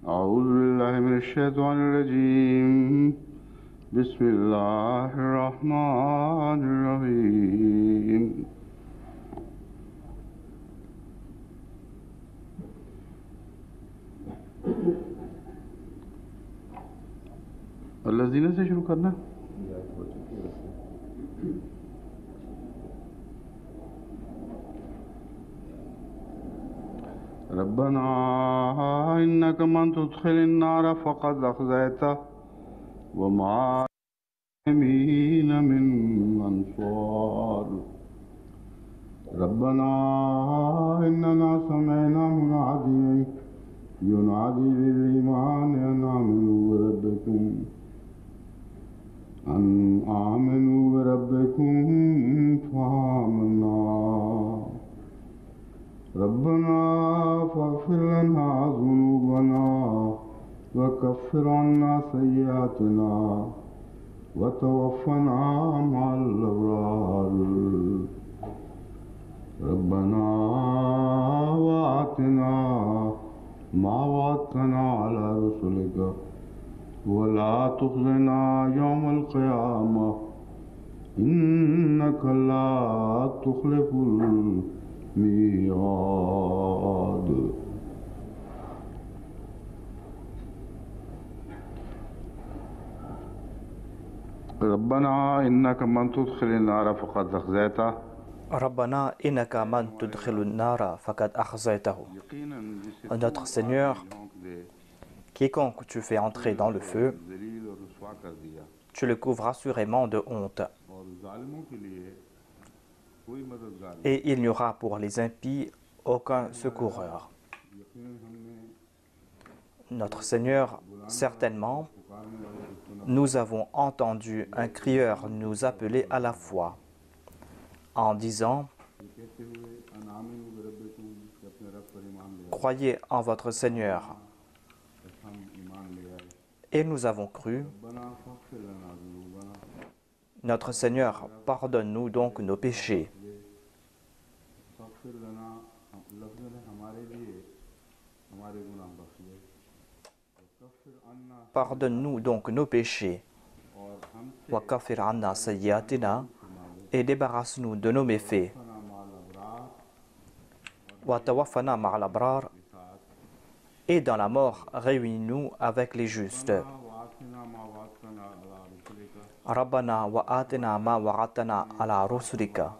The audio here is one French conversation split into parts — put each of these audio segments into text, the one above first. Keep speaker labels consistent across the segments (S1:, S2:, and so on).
S1: أعوذ بالله من الشيطان الرجيم بسم الله الرحمن الرحيم الذين से शुरू करना ربنا إنك من تدخل النار فقد أخزيته وما للظالمين من أنصار ربنا إننا سمعنا مناديا ينادي للإيمان أن آمنوا بربكم فآمنا ربنا فاغفر لنا ذنوبنا وكفر عنا سيئاتنا وتوفنا مع الأبرار ربنا وآتنا ما وعدتنا على رسلك ولا تخزنا يوم القيامة إنك لا تخلف الميعاد ربنا إنك من تدخل النار فقد أخزيته
S2: Rabbana innaka man tudkhilun nara faqad akhzaytahu. Notre Seigneur, quiconque tu fais entrer dans le feu, tu le couvres assurément de honte. Et il n'y aura pour les impies aucun secoureur. Notre Seigneur, certainement, nous avons entendu un crieur nous appeler à la foi en disant « Croyez en votre Seigneur ». Et nous avons cru. Notre Seigneur, pardonne-nous donc nos péchés. Pardonne-nous donc nos péchés. Wa kafir anna sayyiatina, et débarrasse-nous de nos méfaits. Wa tawaffana ma'al abrar, et dans la mort, réunis-nous avec les justes. Rabbana wa atina ma wa'atana ala rusulika.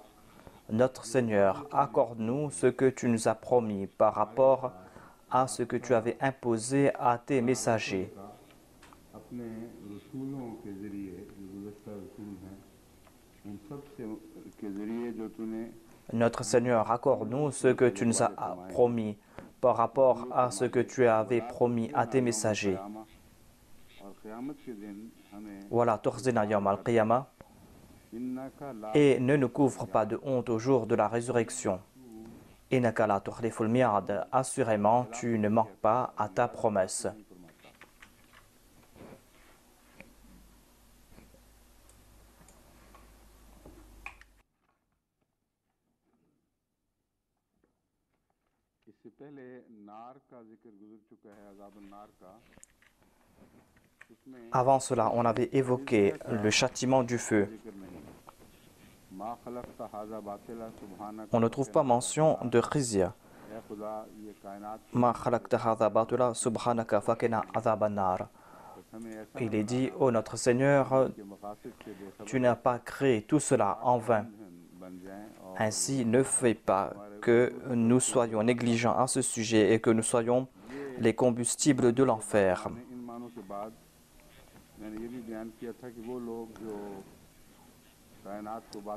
S2: Notre Seigneur, accorde-nous ce que tu nous as promis par rapport à ce que tu avais imposé à tes messagers. Notre Seigneur, accorde-nous ce que tu nous as promis par rapport à ce que tu avais promis à tes messagers. Voilà, tukhzina yawm al-qiyamah. Et ne nous couvre pas de honte au jour de la résurrection. Innaka la tukhliful mi'ad. Assurément, tu ne manques pas à ta promesse. Avant cela, on avait évoqué le châtiment du feu. On ne trouve pas mention de khizya. Ma khalaqta hadha batila subhanaka faqina adhaban nar. Il est dit, ô notre Seigneur, tu n'as pas créé tout cela en vain. Ainsi, ne fais pas que nous soyons négligents à ce sujet et que nous soyons les combustibles de l'enfer.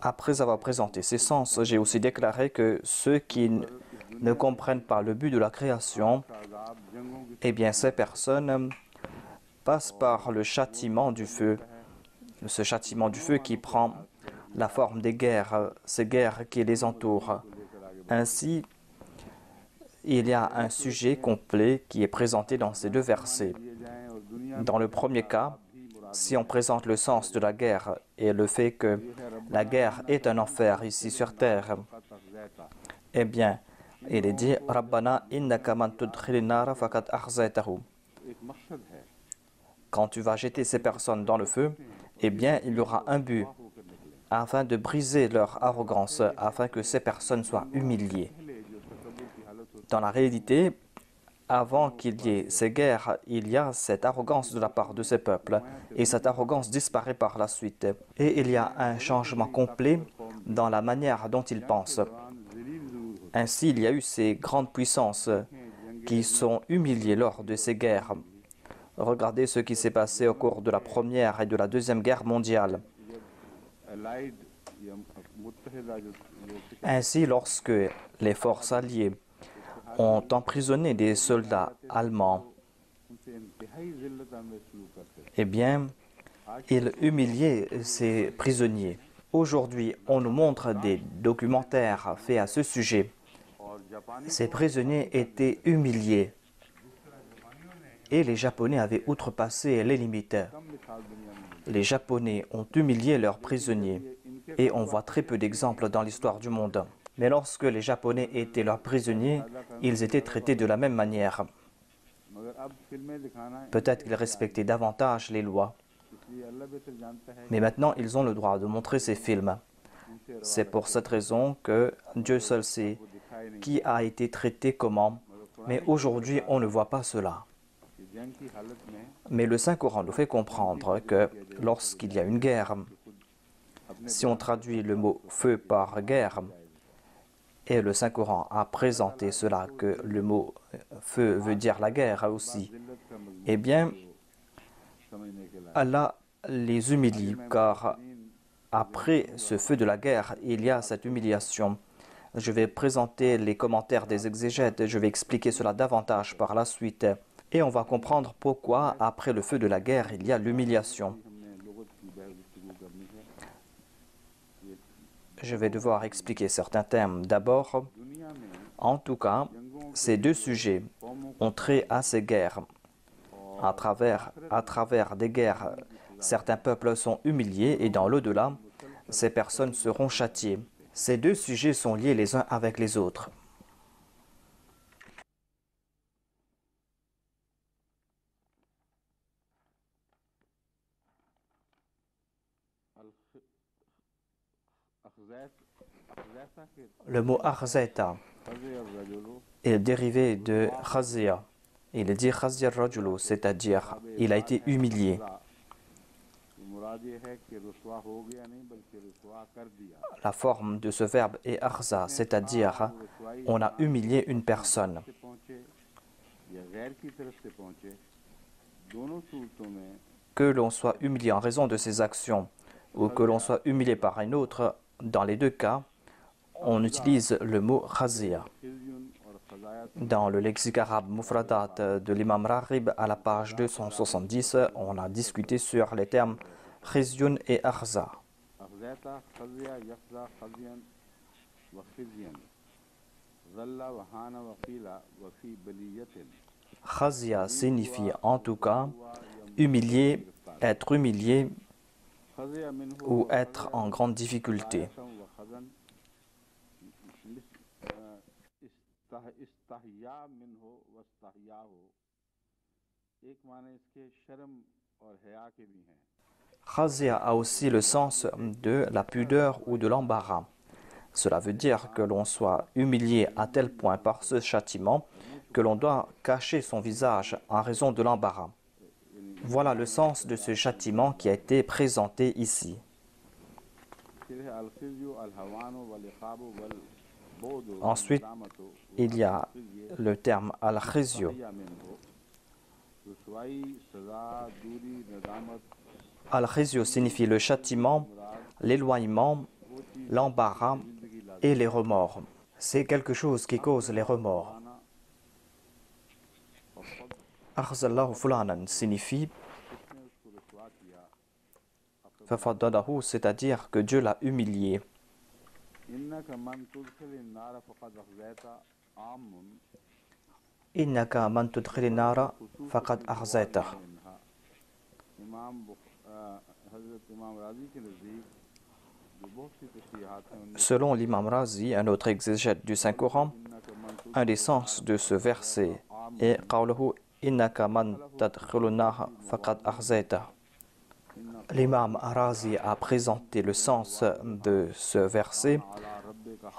S2: Après avoir présenté ces sens, j'ai aussi déclaré que ceux qui ne comprennent pas le but de la création, eh bien ces personnes passent par le châtiment du feu. Ce châtiment du feu qui prend la forme des guerres, ces guerres qui les entourent. Ainsi, il y a un sujet complet qui est présenté dans ces deux versets. Dans le premier cas, si on présente le sens de la guerre et le fait que la guerre est un enfer ici sur terre, eh bien, il est dit « Rabbana innaka man tudkhilin nara faqad akhzaytahu » Quand tu vas jeter ces personnes dans le feu, eh bien, il y aura un but afin de briser leur arrogance, afin que ces personnes soient humiliées. Dans la réalité, avant qu'il y ait ces guerres, il y a cette arrogance de la part de ces peuples et cette arrogance disparaît par la suite. Et il y a un changement complet dans la manière dont ils pensent. Ainsi, il y a eu ces grandes puissances qui sont humiliées lors de ces guerres. Regardez ce qui s'est passé au cours de la Première et de la Deuxième Guerre mondiale. Ainsi, lorsque les forces alliées ont emprisonné des soldats allemands, eh bien, ils humiliaient ces prisonniers. Aujourd'hui, on nous montre des documentaires faits à ce sujet. Ces prisonniers étaient humiliés et les Japonais avaient outrepassé les limites. Les Japonais ont humilié leurs prisonniers et on voit très peu d'exemples dans l'histoire du monde. Mais lorsque les Japonais étaient leurs prisonniers, ils étaient traités de la même manière. Peut-être qu'ils respectaient davantage les lois. Mais maintenant, ils ont le droit de montrer ces films. C'est pour cette raison que Dieu seul sait qui a été traité comment. Mais aujourd'hui, on ne voit pas cela. Mais le Saint-Coran nous fait comprendre que lorsqu'il y a une guerre, si on traduit le mot « feu » par « guerre », et le Saint-Coran a présenté cela, que le mot « feu » veut dire la guerre aussi, eh bien, Allah les humilie, car après ce feu de la guerre, il y a cette humiliation. Je vais présenter les commentaires des exégètes, je vais expliquer cela davantage par la suite. Et on va comprendre pourquoi, après le feu de la guerre, il y a l'humiliation. Je vais devoir expliquer certains termes. D'abord, en tout cas, ces deux sujets ont trait à ces guerres. À travers des guerres, certains peuples sont humiliés et dans l'au-delà, ces personnes seront châtiées. Ces deux sujets sont liés les uns avec les autres. Le mot Akhzeta est dérivé de Khazia. Il est dit Khazia Rajulu, c'est-à-dire il a été humilié. La forme de ce verbe est Akhza, c'est-à-dire on a humilié une personne. Que l'on soit humilié en raison de ses actions ou que l'on soit humilié par un autre, dans les deux cas, on utilise le mot khazia. Dans le lexique arabe Mufradat de l'imam Raghib, à la page 270, on a discuté sur les termes khizyun et akhza. Khazia signifie en tout cas humilié, être humilié ou être en grande difficulté. Khazia a aussi le sens de la pudeur ou de l'embarras. Cela veut dire que l'on soit humilié à tel point par ce châtiment que l'on doit cacher son visage en raison de l'embarras. Voilà le sens de ce châtiment qui a été présenté ici. Ensuite, il y a le terme al-khizyu. Al-khizyu signifie le châtiment, l'éloignement, l'embarras et les remords. C'est quelque chose qui cause les remords. Akhzallahu fulanan signifie fafadadahu, c'est-à-dire que Dieu l'a humilié. Innaka man tudkhilin nara faqad akhzaytah. Selon l'imam Razi, un autre exégète du Saint-Coran, un des sens de ce verset est qawluhu innaka man tadkhulunnaha faqad akhzayta. L'imam Razi a présenté le sens de ce verset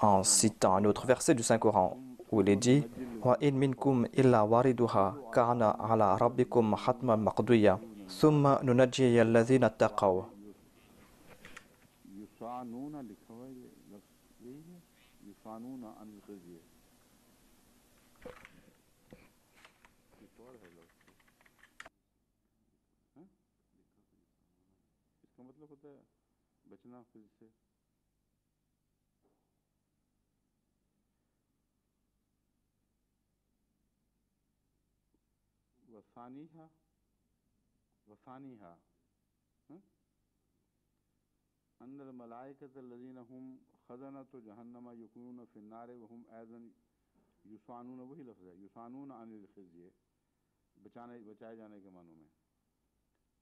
S2: en citant un autre verset du Saint-Coran où il est dit wa in minkum illa wariduha kana ala rabbikum hatman maqdiya thumma nunajji alladhina taqaw.
S1: युसानूना लिखा हुआ है, ये लफ्ज़ यही है, युसानूना अनिल खज़ी। एक और है लफ्ज़, हैं? इसका मतलब होता है बचना फिर से। वसानीहा, वसानीहा, अंदर मलाइकत लज़ीना हुम खज़नतु जहन्नम यकुनून फिन्नार व हुम ऐज़न युसानून, वही लफ्ज़ है, युसानून अनिल खज़ी, बचाए जाने के मानों में।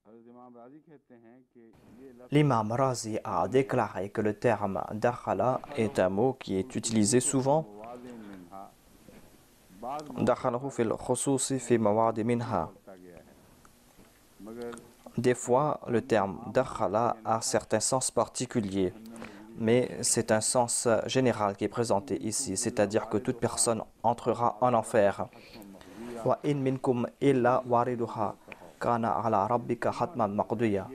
S1: हज़रत इमाम राज़ी कहते हैं कि ये लफ्ज़
S2: L'imam Razi a déclaré que le terme dakhala est un mot qui est utilisé souvent. Dakhalahu fil khususi fi mawadi minha. Des fois, le terme dakhala a certains sens particuliers, mais c'est un sens général qui est présenté ici, c'est-à-dire que toute personne entrera en enfer. Wa in minkum illa wariduha kana ala rabbika hatman maqdiya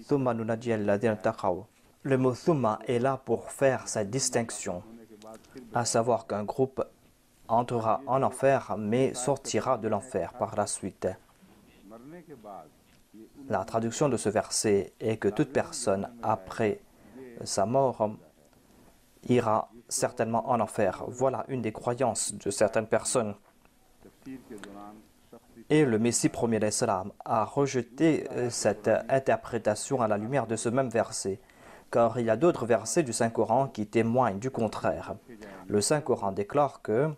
S2: thumma nunajji alladhina taqaw. Le mot thumma est là pour faire cette distinction, à savoir qu'un groupe entrera en enfer mais sortira de l'enfer par la suite. La traduction de ce verset est que toute personne après sa mort ira certainement en enfer. Voilà une des croyances de certaines personnes. Et le Messie premier d'Islam a rejeté cette interprétation à la lumière de ce même verset, car il y a d'autres versets du Saint-Coran qui témoignent du contraire. Le Saint-Coran déclare que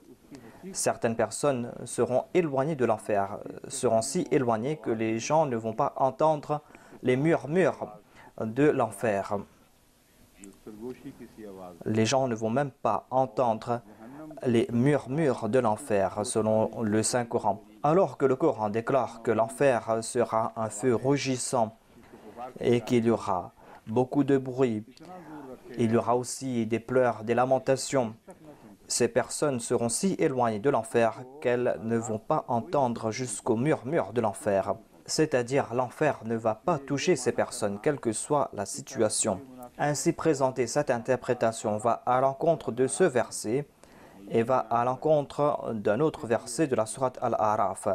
S2: certaines personnes seront éloignées de l'enfer, seront si éloignées que les gens ne vont pas entendre les murmures de l'enfer. Les gens ne vont même pas entendre les murmures de l'enfer, selon le Saint-Coran. Alors que le Coran déclare que l'enfer sera un feu rougissant et qu'il y aura beaucoup de bruit, il y aura aussi des pleurs, des lamentations. Ces personnes seront si éloignées de l'enfer qu'elles ne vont pas entendre jusqu'au murmure de l'enfer. C'est-à-dire, l'enfer ne va pas toucher ces personnes, quelle que soit la situation. Ainsi présenter cette interprétation va à l'encontre de ce verset et va à l'encontre d'un autre verset de la sourate Al-A'raf.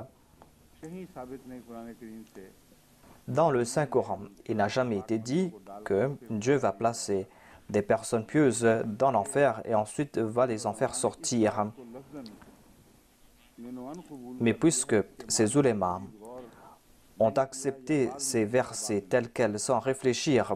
S2: Dans le Saint-Coran, il n'a jamais été dit que Dieu va placer des personnes pieuses dans l'enfer et ensuite va les en faire sortir. Mais puisque ces ulémas ont accepté ces versets tels quels sans réfléchir,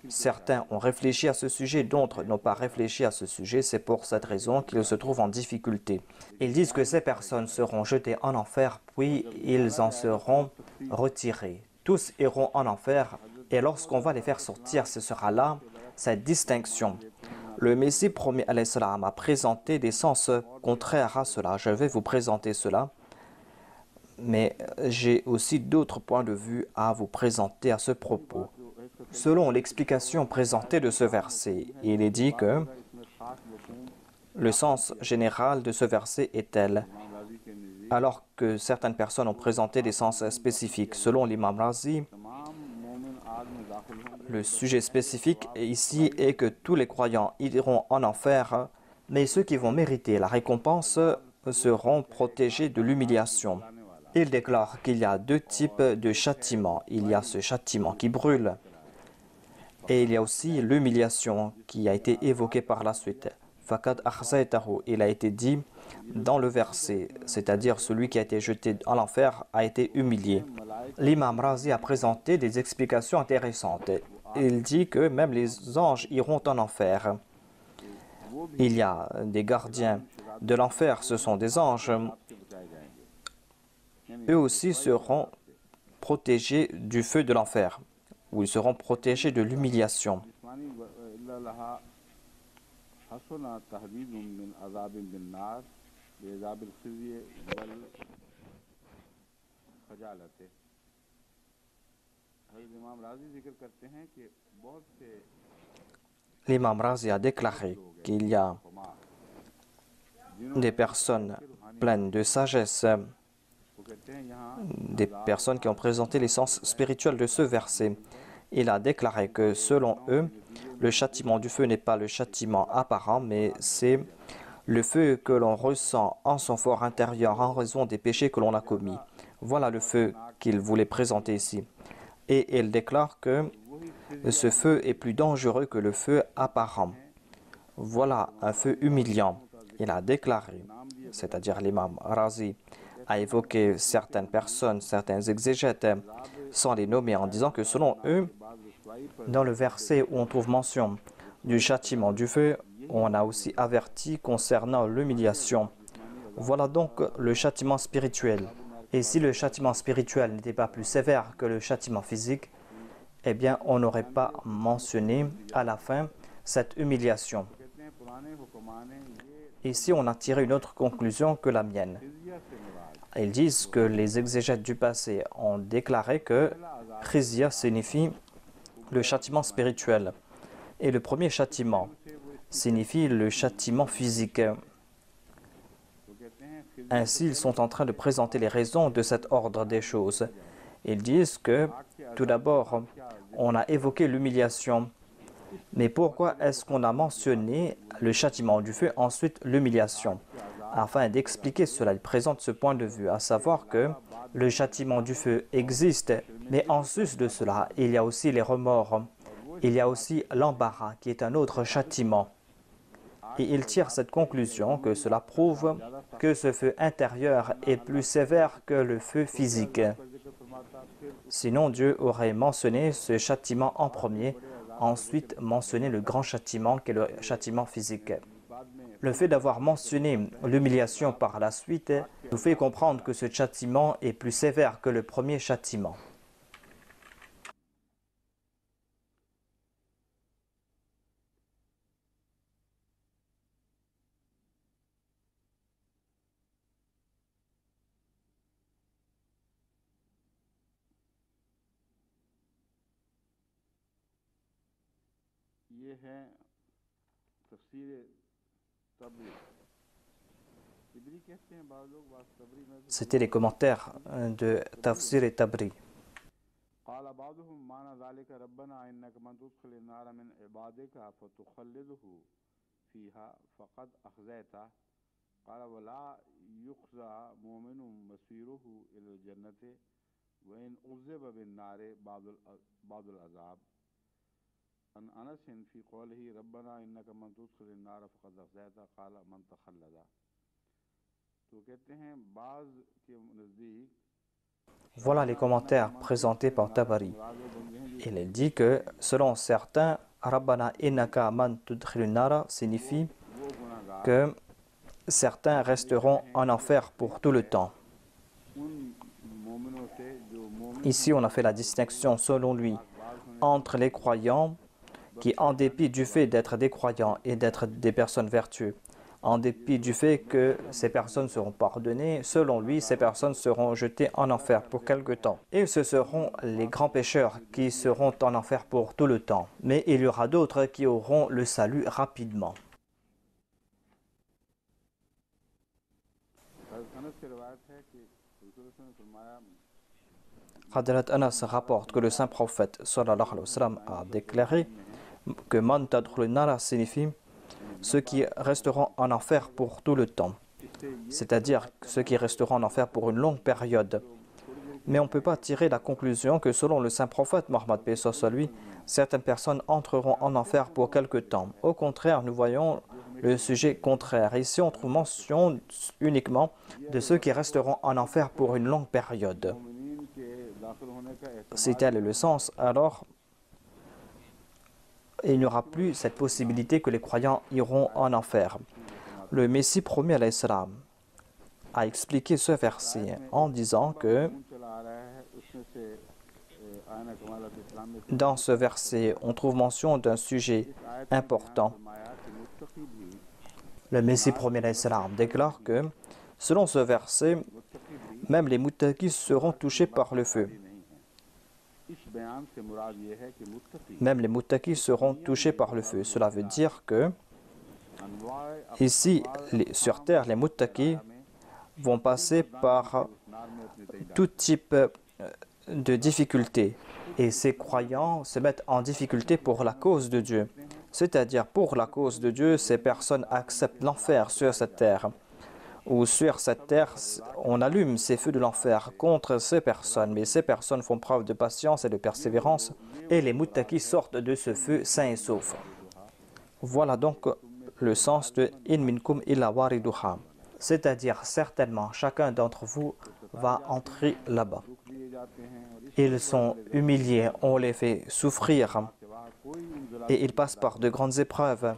S2: certains ont réfléchi à ce sujet, d'autres n'ont pas réfléchi à ce sujet, c'est pour cette raison qu'ils se trouvent en difficulté. Ils disent que ces personnes seront jetées en enfer, puis ils en seront retirés. Tous iront en enfer et lorsqu'on va les faire sortir, ce sera là cette distinction. Le Messie premier alayhi salam a présenté des sens contraires à cela. Je vais vous présenter cela, mais j'ai aussi d'autres points de vue à vous présenter à ce propos. Selon l'explication présentée de ce verset, il est dit que le sens général de ce verset est tel, alors que certaines personnes ont présenté des sens spécifiques. Selon l'imam Razi, le sujet spécifique ici est que tous les croyants iront en enfer, mais ceux qui vont mériter la récompense seront protégés de l'humiliation. Il déclare qu'il y a deux types de châtiments. Il y a ce châtiment qui brûle et il y a aussi l'humiliation qui a été évoquée par la suite. Faqad akhzaytahu, il a été dit dans le verset, c'est-à-dire celui qui a été jeté en l'enfer a été humilié. L'imam Razi a présenté des explications intéressantes. Il dit que même les anges iront en enfer. Il y a des gardiens de l'enfer, ce sont des anges. Eux aussi seront protégés du feu de l'enfer, ou ils seront protégés de l'humiliation.
S1: खजालत है। हज़रत इमाम राज़ी जिक्र करते हैं कि बहुत से
S2: L'imam Razi a déclaré qu'il y a des personnes pleines de sagesse,
S1: वो कहते हैं यहाँ
S2: des personnes qui ont présenté l'essence spirituelle de ce verset. Il a déclaré que selon eux, le châtiment du feu n'est pas le châtiment apparent, mais c'est le feu que l'on ressent en son fort intérieur en raison des péchés que l'on a commis. Voilà le feu qu'il voulait présenter ici. Et il déclare que ce feu est plus dangereux que le feu apparent. Voilà un feu humiliant. Il a déclaré, c'est-à-dire l'imam Razi a évoqué certaines personnes, certains exégètes, sans les nommer, en disant que selon eux, dans le verset où on trouve mention du châtiment du feu, on a aussi averti concernant l'humiliation. Voilà donc le châtiment spirituel. Et si le châtiment spirituel n'était pas plus sévère que le châtiment physique, eh bien, on n'aurait pas mentionné à la fin cette humiliation. Ici, on a tiré une autre conclusion que la mienne. Ils disent que les exégètes du passé ont déclaré que khizya signifie le châtiment spirituel. Et le premier châtiment signifie le châtiment physique. Ainsi, ils sont en train de présenter les raisons de cet ordre des choses. Ils disent que, tout d'abord, on a évoqué l'humiliation. Mais pourquoi est-ce qu'on a mentionné le châtiment du feu, ensuite l'humiliation? Afin d'expliquer cela, ils présentent ce point de vue, à savoir que le châtiment du feu existe, mais en sus de cela, il y a aussi les remords. Il y a aussi l'embarras, qui est un autre châtiment. Et ils tirent cette conclusion que cela prouve que ce feu intérieur est plus sévère que le feu physique. Sinon, Dieu aurait mentionné ce châtiment en premier, ensuite mentionné le grand châtiment qui est le châtiment physique. Le fait d'avoir mentionné l'humiliation par la suite nous fait comprendre que ce châtiment est plus sévère que le premier châtiment. C'était les commentaires de Tafsir et Tabri. Voilà les commentaires présentés par Tabari. Il dit que, selon certains, Rabbana innaka man tudkhilun nara signifie que certains resteront en enfer pour tout le temps. Ici, on a fait la distinction, selon lui, entre les croyants qui, en dépit du fait d'être des croyants et d'être des personnes vertueuses, en dépit du fait que ces personnes seront pardonnées, selon lui, ces personnes seront jetées en enfer pour quelque temps. Et ce seront les grands pécheurs qui seront en enfer pour tout le temps. Mais il y aura d'autres qui auront le salut rapidement. Hadrat Anas rapporte que le saint prophète sallallahu alayhi wa sallam a déclaré que man tadkhulun nara signifie ceux qui resteront en enfer pour tout le temps, c'est-à-dire ceux qui resteront en enfer pour une longue période. Mais on ne peut pas tirer la conclusion que selon le saint prophète Mohammed paix soit lui, certaines personnes entreront en enfer pour quelque temps. Au contraire, nous voyons le sujet contraire. Ici, on trouve mention uniquement de ceux qui resteront en enfer pour une longue période. Si tel est le sens, alors il n'y aura plus cette possibilité que les croyants iront en enfer. Le Messie promis alayhi salam a expliqué ce verset en disant que dans ce verset, on trouve mention d'un sujet important. Le Messie promis alayhi salam déclare que, selon ce verset, même les muttaqis seront touchés par le feu. Même les muttaqis seront touchés par le feu. Cela veut dire que ici, sur terre, les muttaqis vont passer par tout type de difficultés. Et ces croyants se mettent en difficulté pour la cause de Dieu. C'est-à-dire, pour la cause de Dieu, ces personnes acceptent l'enfer sur cette terre. Ou sur cette terre, on allume ces feux de l'enfer contre ces personnes. Mais ces personnes font preuve de patience et de persévérance. Et les muttaqis sortent de ce feu sains et saufs. Voilà donc le sens de « In minkum illa wariduha ». C'est-à-dire, certainement, chacun d'entre vous va entrer là-bas. Ils sont humiliés, on les fait souffrir et ils passent par de grandes épreuves.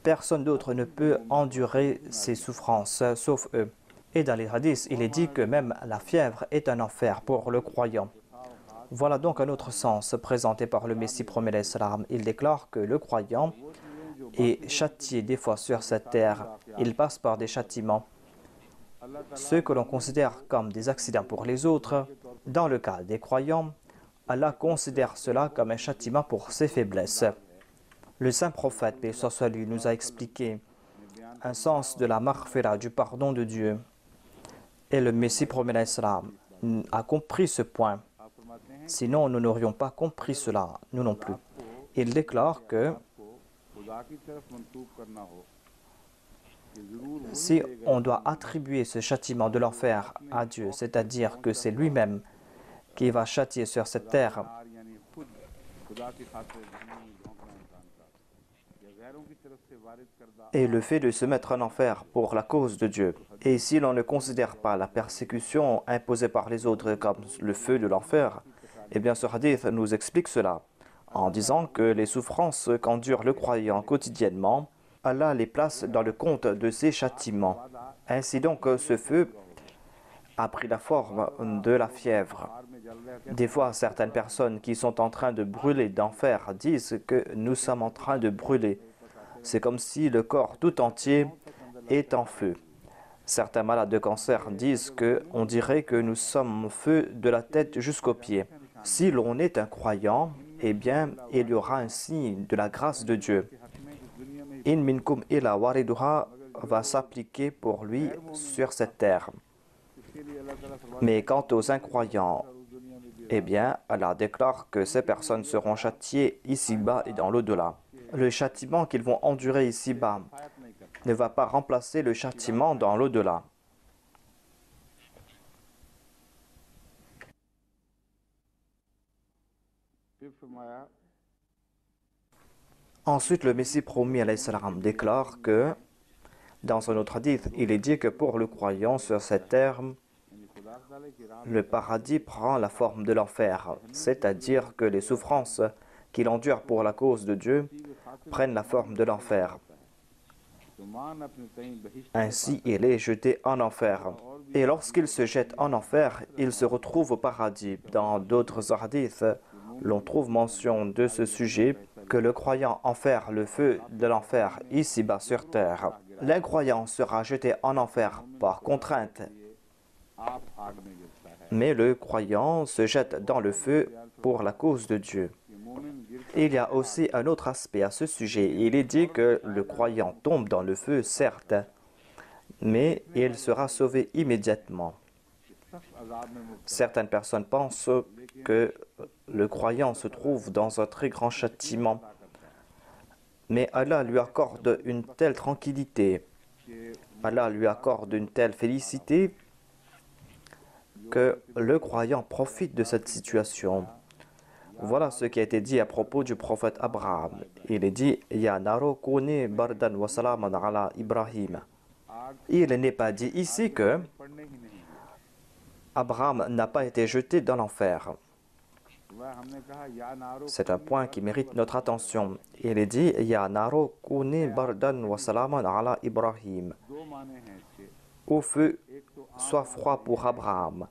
S2: Personne d'autre ne peut endurer ces souffrances, sauf eux. Et dans les hadiths, il est dit que même la fièvre est un enfer pour le croyant. Voilà donc un autre sens présenté par le Messie promet l'Islam. Il déclare que le croyant est châtié des fois sur cette terre. Il passe par des châtiments. Ce que l'on considère comme des accidents pour les autres, dans le cas des croyants, Allah considère cela comme un châtiment pour ses faiblesses. Le saint prophète, paix soit sur lui, nous a expliqué un sens de la maghfira, du pardon de Dieu. Et le Messie promet l'Islam a compris ce point. Sinon, nous n'aurions pas compris cela, nous non plus. Il déclare que si on doit attribuer ce châtiment de l'enfer à Dieu, c'est-à-dire que c'est lui-même qui va châtier sur cette terre, et le fait de se mettre en enfer pour la cause de Dieu. Et si l'on ne considère pas la persécution imposée par les autres comme le feu de l'enfer, eh bien ce hadith nous explique cela, en disant que les souffrances qu'endure le croyant quotidiennement, Allah les place dans le compte de ses châtiments. Ainsi donc, ce feu a pris la forme de la fièvre. Des fois, certaines personnes qui sont en train de brûler d'enfer disent que nous sommes en train de brûler. C'est comme si le corps tout entier est en feu. Certains malades de cancer disent qu'on dirait que nous sommes en feu de la tête jusqu'aux pieds. Si l'on est un croyant, eh bien, il y aura un signe de la grâce de Dieu. In minkum illa wariduha va s'appliquer pour lui sur cette terre. Mais quant aux incroyants, eh bien, Allah déclare que ces personnes seront châtiées ici-bas et dans l'au-delà. Le châtiment qu'ils vont endurer ici-bas ne va pas remplacer le châtiment dans l'au-delà. Ensuite, le Messie promis alayhi salam déclare que, dans un autre hadith, il est dit que pour le croyant sur cette terre, le paradis prend la forme de l'enfer, c'est-à-dire que les souffrances qu'il endure pour la cause de Dieu prennent la forme de l'enfer. Ainsi, il est jeté en enfer. Et lorsqu'il se jette en enfer, il se retrouve au paradis. Dans d'autres hadiths, l'on trouve mention de ce sujet, que le croyant enferme le feu de l'enfer ici-bas sur terre. L'incroyant sera jeté en enfer par contrainte. Mais le croyant se jette dans le feu pour la cause de Dieu. Il y a aussi un autre aspect à ce sujet. Il est dit que le croyant tombe dans le feu, certes, mais il sera sauvé immédiatement. Certaines personnes pensent que le croyant se trouve dans un très grand châtiment, mais Allah lui accorde une telle tranquillité, Allah lui accorde une telle félicité que le croyant profite de cette situation. Voilà ce qui a été dit à propos du prophète Abraham. Il est dit « Ya naro kuni bardan wa salaman ala Ibrahim ». Il n'est pas dit ici que Abraham n'a pas été jeté dans l'enfer. C'est un point qui mérite notre attention. Il est dit « Ya naro kuni bardan wa salaman ala Ibrahim ». Au feu, sois froid pour Abraham.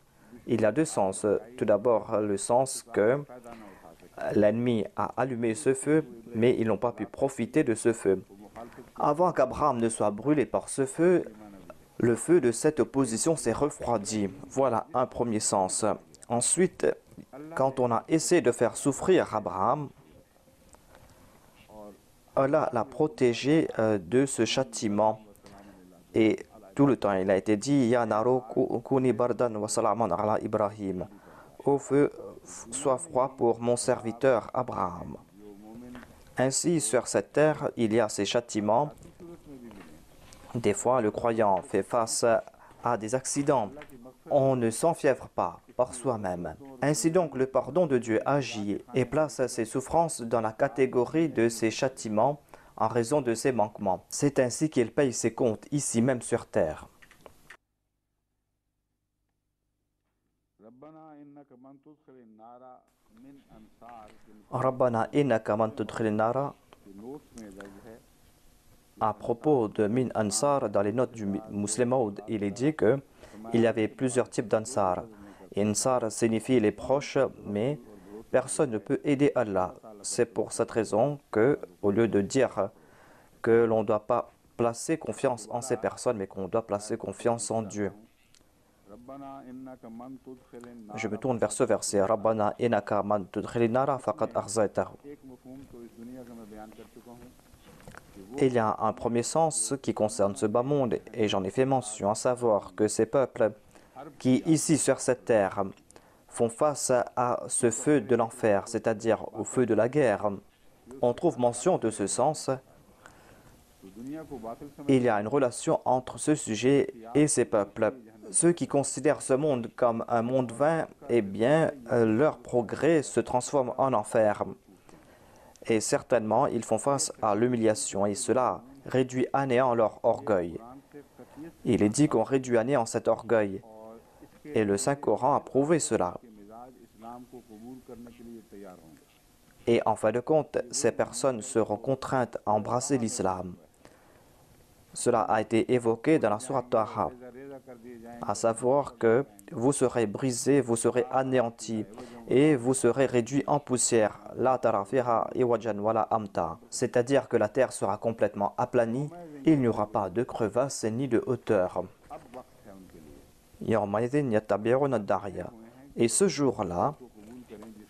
S2: Il y a deux sens. Tout d'abord, le sens que l'ennemi a allumé ce feu, mais ils n'ont pas pu profiter de ce feu. Avant qu'Abraham ne soit brûlé par ce feu, le feu de cette opposition s'est refroidi. Voilà un premier sens. Ensuite, quand on a essayé de faire souffrir Abraham, Allah l'a protégé de ce châtiment. Et tout le temps, il a été dit Ya naro kuni bardan wa salaman ala Ibrahim. Ô feu, sois froid pour mon serviteur Abraham. Ainsi, sur cette terre, il y a ces châtiments. Des fois, le croyant fait face à des accidents. On ne s'enfièvre pas par soi-même. Ainsi donc, le pardon de Dieu agit et place ses souffrances dans la catégorie de ses châtiments en raison de ses manquements. C'est ainsi qu'il paye ses comptes ici même sur terre. Rabbana innaka man tudkhilin nara. À propos de Min Ansar, dans les notes du Muslim Maud, il est dit que il y avait plusieurs types d'Ansar. Ansar signifie les proches, mais personne ne peut aider Allah. C'est pour cette raison que, au lieu de dire que l'on ne doit pas placer confiance en ces personnes, mais qu'on doit placer confiance en Dieu. Je me tourne vers ce verset. Rabbana innaka man tudkhilin nara faqad akhzaytahu. Il y a un premier sens qui concerne ce bas monde, et j'en ai fait mention, à savoir que ces peuples qui, ici sur cette terre, font face à ce feu de l'enfer, c'est-à-dire au feu de la guerre. On trouve mention de ce sens. Il y a une relation entre ce sujet et ces peuples. Ceux qui considèrent ce monde comme un monde vain, eh bien, leur progrès se transforme en enfer. Et certainement, ils font face à l'humiliation et cela réduit à néant leur orgueil. Il est dit qu'on réduit à néant cet orgueil. Et le Saint-Coran a prouvé cela. Et en fin de compte, ces personnes seront contraintes à embrasser l'islam. Cela a été évoqué dans la sourate Taha, à savoir que vous serez brisés, vous serez anéantis et vous serez réduits en poussière. La tara fiha iwajan wala amta. C'est-à-dire que la terre sera complètement aplanie, il n'y aura pas de crevasses ni de hauteur. Et ce jour-là,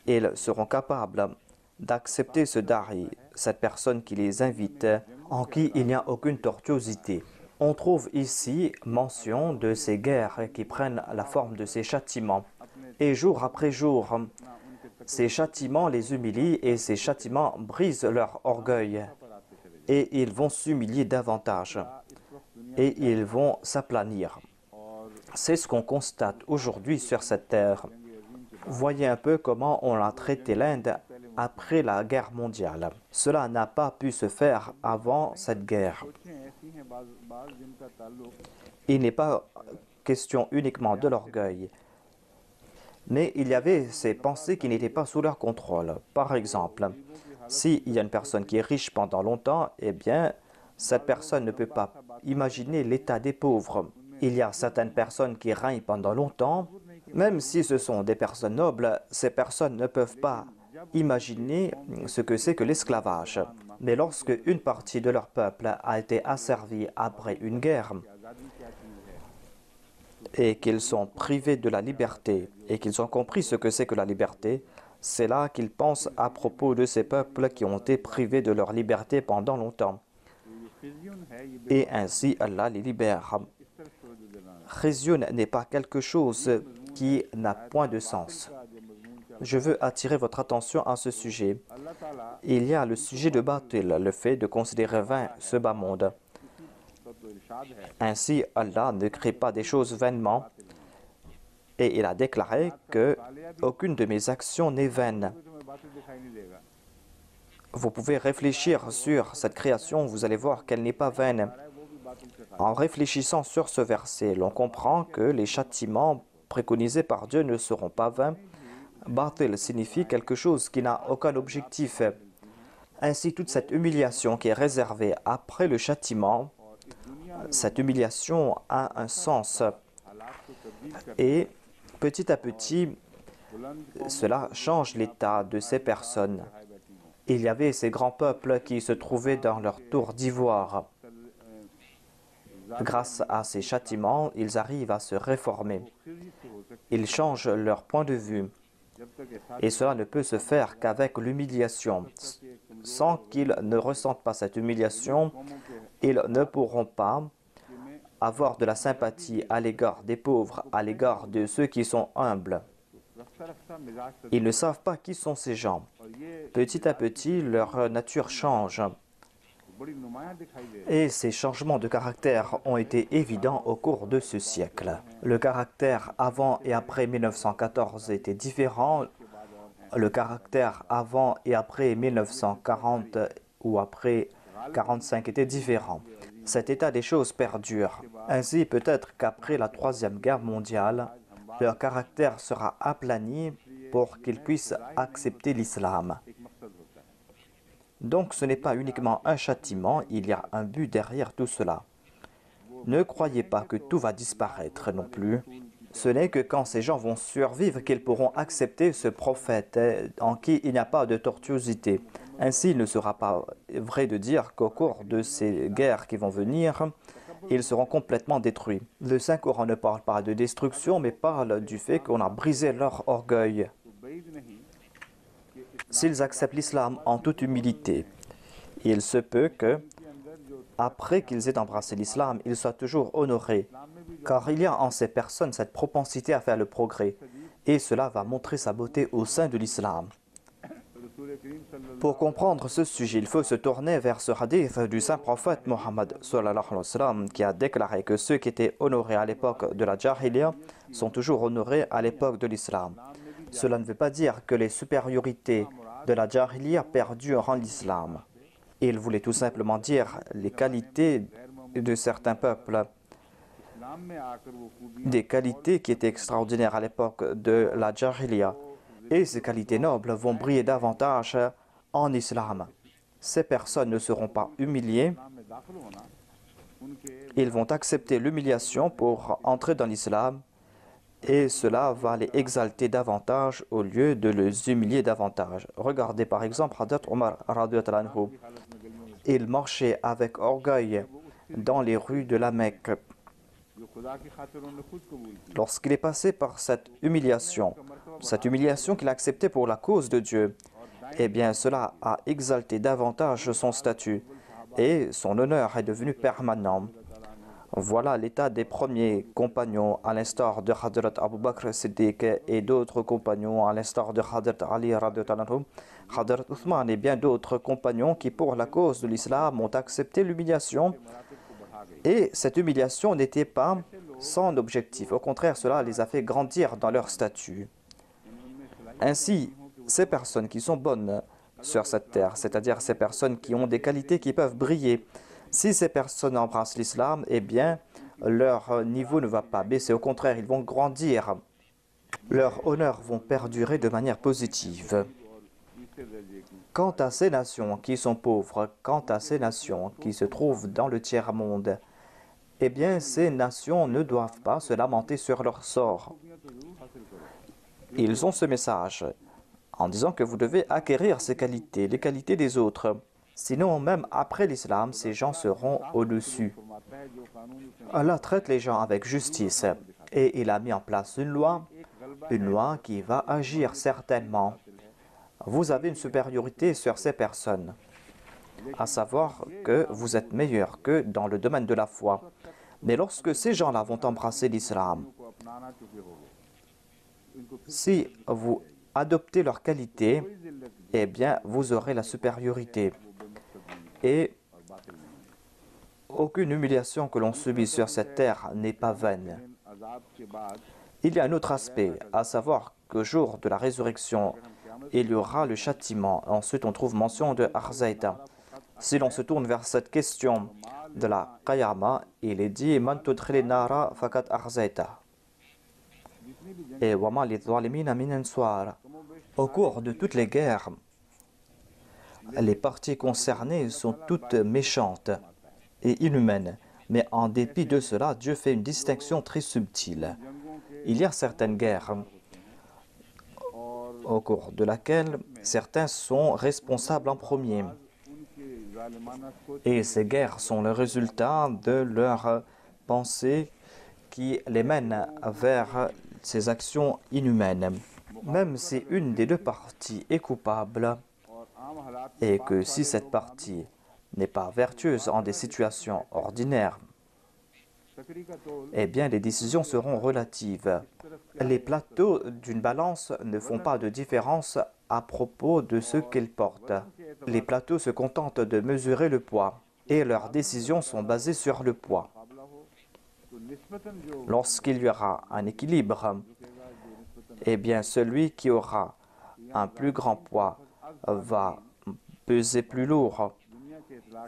S2: ils seront capables d'accepter ce dari, cette personne qui les invite, en qui il n'y a aucune tortuosité. On trouve ici mention de ces guerres qui prennent la forme de ces châtiments. Et jour après jour, ces châtiments les humilient et ces châtiments brisent leur orgueil. Et ils vont s'humilier davantage. Et ils vont s'aplanir. C'est ce qu'on constate aujourd'hui sur cette terre. Voyez un peu comment on a traité l'Inde après la guerre mondiale. Cela n'a pas pu se faire avant cette guerre. Il n'est pas question uniquement de l'orgueil, mais il y avait ces pensées qui n'étaient pas sous leur contrôle. Par exemple, s'il y a une personne qui est riche pendant longtemps, eh bien, cette personne ne peut pas imaginer l'état des pauvres. Il y a certaines personnes qui règnent pendant longtemps, même si ce sont des personnes nobles, ces personnes ne peuvent pas imaginer ce que c'est que l'esclavage. Mais lorsque une partie de leur peuple a été asservie après une guerre et qu'ils sont privés de la liberté et qu'ils ont compris ce que c'est que la liberté, c'est là qu'ils pensent à propos de ces peuples qui ont été privés de leur liberté pendant longtemps. Et ainsi, Allah les libère. Khizyun n'est pas quelque chose qui n'a point de sens. Je veux attirer votre attention à ce sujet. Il y a le sujet de Batil, le fait de considérer vain ce bas monde. Ainsi, Allah ne crée pas des choses vainement. Et il a déclaré que aucune de mes actions n'est vaine. Vous pouvez réfléchir sur cette création, vous allez voir qu'elle n'est pas vaine. En réfléchissant sur ce verset, l'on comprend que les châtiments préconisés par Dieu ne seront pas vains. Batil signifie quelque chose qui n'a aucun objectif. Ainsi, toute cette humiliation qui est réservée après le châtiment, cette humiliation a un sens. Et petit à petit, cela change l'état de ces personnes. Il y avait ces grands peuples qui se trouvaient dans leur tour d'ivoire. Grâce à ces châtiments, ils arrivent à se réformer. Ils changent leur point de vue. Et cela ne peut se faire qu'avec l'humiliation. Sans qu'ils ne ressentent pas cette humiliation, ils ne pourront pas avoir de la sympathie à l'égard des pauvres, à l'égard de ceux qui sont humbles. Ils ne savent pas qui sont ces gens. Petit à petit, leur nature change. Et ces changements de caractère ont été évidents au cours de ce siècle. Le caractère avant et après 1914 était différent. Le caractère avant et après 1940 ou après 1945 était différent. Cet état des choses perdure. Ainsi, peut-être qu'après la Troisième Guerre mondiale, leur caractère sera aplani pour qu'ils puissent accepter l'islam. Donc ce n'est pas uniquement un châtiment, il y a un but derrière tout cela. Ne croyez pas que tout va disparaître non plus. Ce n'est que quand ces gens vont survivre qu'ils pourront accepter ce prophète en qui il n'y a pas de tortuosité. Ainsi, il ne sera pas vrai de dire qu'au cours de ces guerres qui vont venir, ils seront complètement détruits. Le Saint-Coran ne parle pas de destruction, mais parle du fait qu'on a brisé leur orgueil. S'ils acceptent l'islam en toute humilité, il se peut que, après qu'ils aient embrassé l'islam, ils soient toujours honorés, car il y a en ces personnes cette propensité à faire le progrès, et cela va montrer sa beauté au sein de l'islam. Pour comprendre ce sujet, il faut se tourner vers ce hadith du saint prophète Mohammed qui a déclaré que ceux qui étaient honorés à l'époque de la Jahiliya sont toujours honorés à l'époque de l'islam. Cela ne veut pas dire que les supériorités de la Jahiliya perdurent en l'islam. Il voulait tout simplement dire les qualités de certains peuples, des qualités qui étaient extraordinaires à l'époque de la Jahiliya. Et ces qualités nobles vont briller davantage en islam. Ces personnes ne seront pas humiliées. Ils vont accepter l'humiliation pour entrer dans l'islam et cela va les exalter davantage au lieu de les humilier davantage. Regardez par exemple Hadrat Omar radhiyallahu anhu. Il marchait avec orgueil dans les rues de la Mecque. Lorsqu'il est passé par cette humiliation qu'il a acceptée pour la cause de Dieu, eh bien cela a exalté davantage son statut et son honneur est devenu permanent. Voilà l'état des premiers compagnons à l'instar de Hadrat Abu Bakr Siddiq et d'autres compagnons à l'instar de Hadrat Ali radhiyallahu anhu, Hadrat Uthman et bien d'autres compagnons qui pour la cause de l'islam ont accepté l'humiliation. Et cette humiliation n'était pas sans objectif. Au contraire, cela les a fait grandir dans leur statut. Ainsi, ces personnes qui sont bonnes sur cette terre, c'est-à-dire ces personnes qui ont des qualités qui peuvent briller, si ces personnes embrassent l'islam, eh bien, leur niveau ne va pas baisser. Au contraire, ils vont grandir. Leurs honneurs vont perdurer de manière positive. Quant à ces nations qui sont pauvres, quant à ces nations qui se trouvent dans le tiers-monde, eh bien, ces nations ne doivent pas se lamenter sur leur sort. Ils ont ce message en disant que vous devez acquérir ces qualités, les qualités des autres. Sinon, même après l'islam, ces gens seront au-dessus. Allah traite les gens avec justice et il a mis en place une loi qui va agir certainement. Vous avez une supériorité sur ces personnes, à savoir que vous êtes meilleur que dans le domaine de la foi. Mais lorsque ces gens-là vont embrasser l'islam, si vous adoptez leurs qualités, eh bien, vous aurez la supériorité. Et aucune humiliation que l'on subit sur cette terre n'est pas vaine. Il y a un autre aspect, à savoir qu'au jour de la résurrection, il y aura le châtiment. Ensuite, on trouve mention de Arzaïta. Si l'on se tourne vers cette question de la Qiyama, il est dit Man tudkhili nara fakat Arzaïta. Et wama li zalimina min answar. Au cours de toutes les guerres, les parties concernées sont toutes méchantes et inhumaines. Mais en dépit de cela, Dieu fait une distinction très subtile. Il y a certaines guerres au cours de laquelle certains sont responsables en premier. Et ces guerres sont le résultat de leur pensées qui les mènent vers ces actions inhumaines. Même si une des deux parties est coupable et que si cette partie n'est pas vertueuse en des situations ordinaires, eh bien les décisions seront relatives. Les plateaux d'une balance ne font pas de différence à propos de ce qu'ils portent. Les plateaux se contentent de mesurer le poids et leurs décisions sont basées sur le poids. Lorsqu'il y aura un équilibre, eh bien celui qui aura un plus grand poids va peser plus lourd.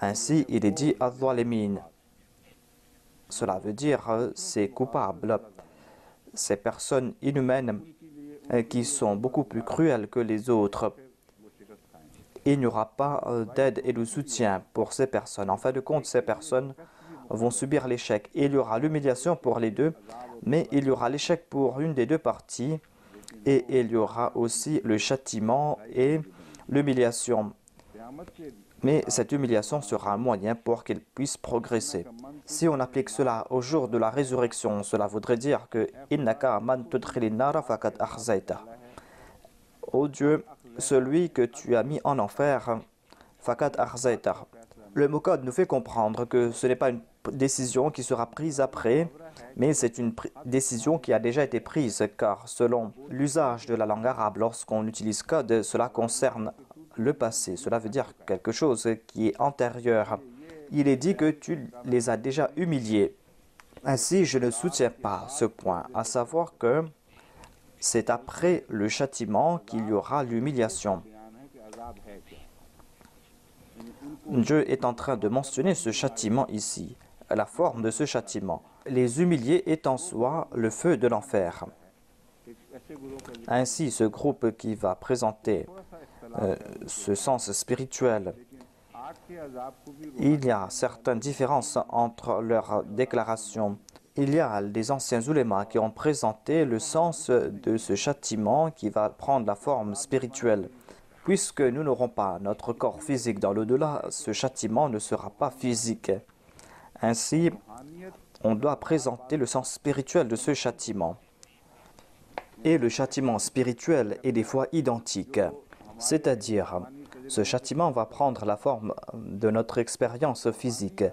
S2: Ainsi, il est dit Al-Zalimin. Cela veut dire ces coupables, ces personnes inhumaines qui sont beaucoup plus cruelles que les autres. Il n'y aura pas d'aide et de soutien pour ces personnes. En fin de compte, ces personnes vont subir l'échec. Il y aura l'humiliation pour les deux, mais il y aura l'échec pour une des deux parties et il y aura aussi le châtiment et l'humiliation. Mais cette humiliation sera un moyen pour qu'ils puissent progresser. Si on applique cela au jour de la résurrection, cela voudrait dire que « Innaka man tudkhilin nara faqad akhzayta » Ô Dieu, celui que tu as mis en enfer, faqad akhzayta. Le mot-code nous fait comprendre que ce n'est pas une décision qui sera prise après, mais c'est une décision qui a déjà été prise, car selon l'usage de la langue arabe, lorsqu'on utilise code, cela concerne le passé. Cela veut dire quelque chose qui est antérieur. Il est dit que tu les as déjà humiliés. Ainsi, je ne soutiens pas ce point, à savoir que c'est après le châtiment qu'il y aura l'humiliation. Dieu est en train de mentionner ce châtiment ici, la forme de ce châtiment. Les humiliés est en soi le feu de l'enfer. Ainsi, ce groupe qui va présenter ce sens spirituel, il y a certaines différences entre leurs déclarations. Il y a des anciens oulémas qui ont présenté le sens de ce châtiment qui va prendre la forme spirituelle. Puisque nous n'aurons pas notre corps physique dans l'au-delà, ce châtiment ne sera pas physique. Ainsi, on doit présenter le sens spirituel de ce châtiment. Et le châtiment spirituel est des fois identique. C'est-à-dire, ce châtiment va prendre la forme de notre expérience physique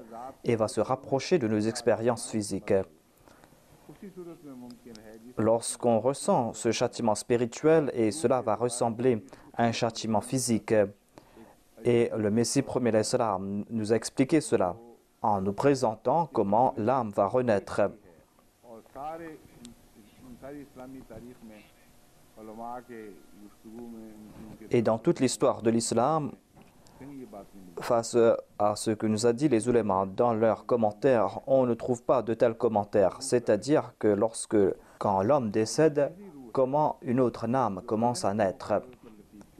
S2: et va se rapprocher de nos expériences physiques. Lorsqu'on ressent ce châtiment spirituel, et cela va ressembler à un châtiment physique, et le Messie premier l'Islam nous a expliqué cela en nous présentant comment l'âme va renaître. Et dans toute l'histoire de l'islam, face à ce que nous a dit les ulémas dans leurs commentaires, on ne trouve pas de tels commentaires. C'est-à-dire que quand l'homme décède, comment une autre âme commence à naître.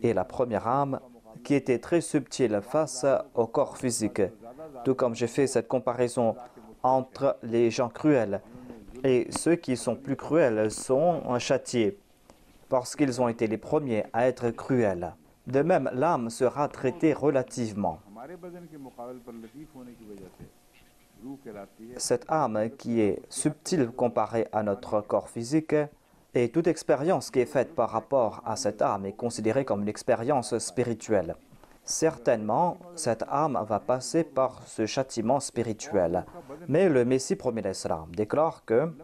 S2: Et la première âme, qui était très subtile face au corps physique. Tout comme j'ai fait cette comparaison entre les gens cruels et ceux qui sont plus cruels sont châtiés parce qu'ils ont été les premiers à être cruels. De même, l'âme sera traitée relativement. Cette âme qui est subtile comparée à notre corps physique, et toute expérience qui est faite par rapport à cette âme est considérée comme une expérience spirituelle. Certainement, cette âme va passer par ce châtiment spirituel. Mais le Messie premier l'Islam déclare que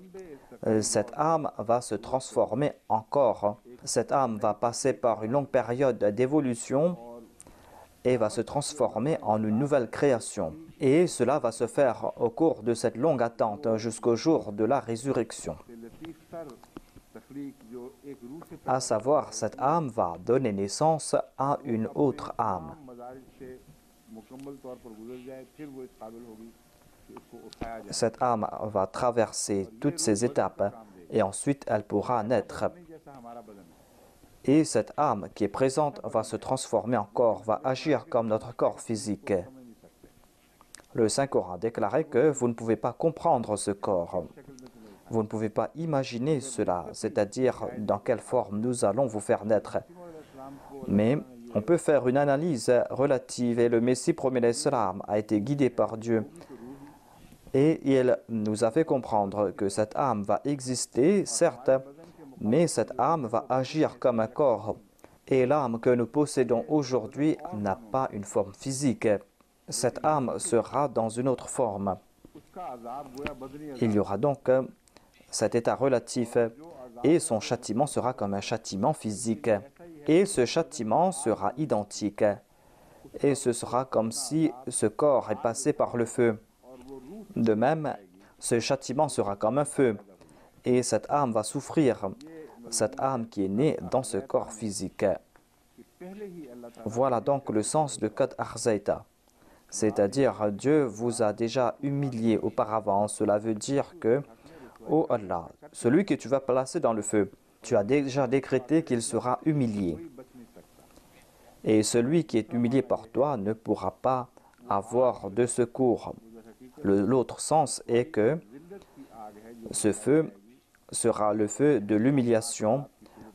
S2: cette âme va se transformer encore. Cette âme va passer par une longue période d'évolution et va se transformer en une nouvelle création. Et cela va se faire au cours de cette longue attente jusqu'au jour de la résurrection. À savoir, cette âme va donner naissance à une autre âme. Cette âme va traverser toutes ces étapes et ensuite elle pourra naître. Et cette âme qui est présente va se transformer en corps, va agir comme notre corps physique. Le Saint-Coran a déclaré que vous ne pouvez pas comprendre ce corps. Vous ne pouvez pas imaginer cela, c'est-à-dire dans quelle forme nous allons vous faire naître. Mais on peut faire une analyse relative et le Messie premier l'Islam a été guidé par Dieu Et il nous a fait comprendre que cette âme va exister, certes, mais cette âme va agir comme un corps. Et l'âme que nous possédons aujourd'hui n'a pas une forme physique. Cette âme sera dans une autre forme. Il y aura donc cet état relatif et son châtiment sera comme un châtiment physique. Et ce châtiment sera identique. Et ce sera comme si ce corps est passé par le feu. De même, ce châtiment sera comme un feu. Et cette âme va souffrir, cette âme qui est née dans ce corps physique. Voilà donc le sens de Qad Akhzayta. C'est-à-dire, Dieu vous a déjà humilié auparavant. Cela veut dire que, ô Allah, celui que tu vas placer dans le feu, tu as déjà décrété qu'il sera humilié. Et celui qui est humilié par toi ne pourra pas avoir de secours. L'autre sens est que ce feu sera le feu de l'humiliation.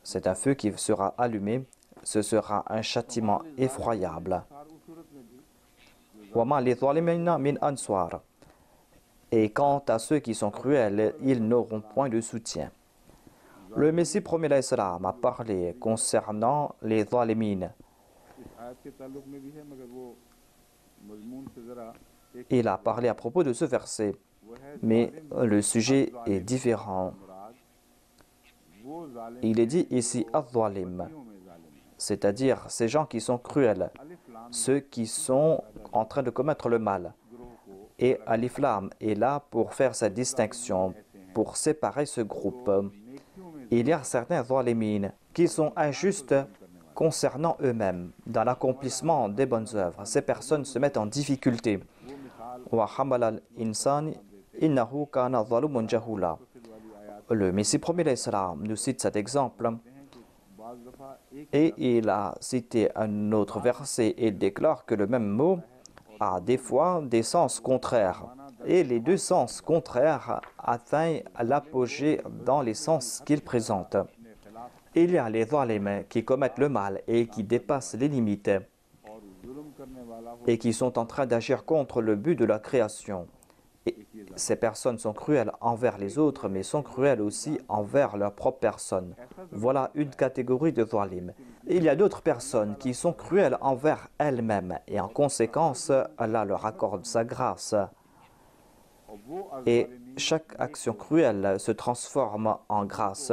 S2: C'est un feu qui sera allumé. Ce sera un châtiment effroyable. Et quant à ceux qui sont cruels, ils n'auront point de soutien. Le Messie premier a parlé concernant les zalimines. Il a parlé à propos de ce verset, mais le sujet est différent. Il est dit ici az-zalim, c'est-à-dire ces gens qui sont cruels, ceux qui sont en train de commettre le mal. Et Alif Lam est là pour faire cette distinction, pour séparer ce groupe. Il y a certains zalimines qui sont injustes concernant eux-mêmes, dans l'accomplissement des bonnes œuvres. Ces personnes se mettent en difficulté. Le Messie premier nous cite cet exemple et il a cité un autre verset et déclare que le même mot a des fois des sens contraires. Et les deux sens contraires atteignent l'apogée dans les sens qu'ils présentent. Il y a les zalim qui commettent le mal et qui dépassent les limites et qui sont en train d'agir contre le but de la création. Et ces personnes sont cruelles envers les autres, mais sont cruelles aussi envers leur propre personne. Voilà une catégorie de zalim. Il y a d'autres personnes qui sont cruelles envers elles-mêmes et en conséquence, Allah leur accorde sa grâce. Et chaque action cruelle se transforme en grâce.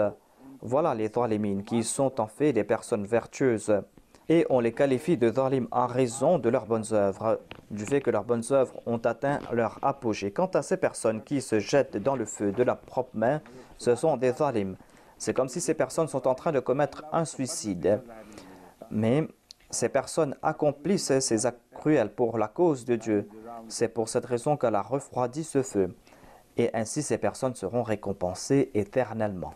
S2: Voilà les zalimines qui sont en fait des personnes vertueuses. Et on les qualifie de zalim en raison de leurs bonnes œuvres, du fait que leurs bonnes œuvres ont atteint leur apogée. Quant à ces personnes qui se jettent dans le feu de la propre main, ce sont des zalim. C'est comme si ces personnes sont en train de commettre un suicide. Mais ces personnes accomplissent ces actes cruels pour la cause de Dieu. C'est pour cette raison qu'Allah refroidit ce feu. Et ainsi ces personnes seront récompensées éternellement.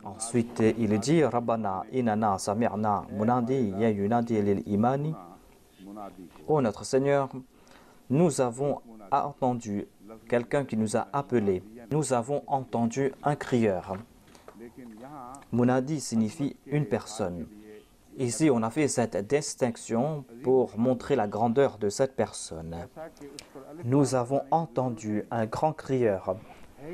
S2: Ensuite, il dit Rabbana inana sami'na munadi ya yunadi lil imani. Ô notre Seigneur, nous avons entendu quelqu'un qui nous a appelés. Nous avons entendu un crieur. Munadi signifie une personne. Ici, on a fait cette distinction pour montrer la grandeur de cette personne. Nous avons entendu un grand crieur.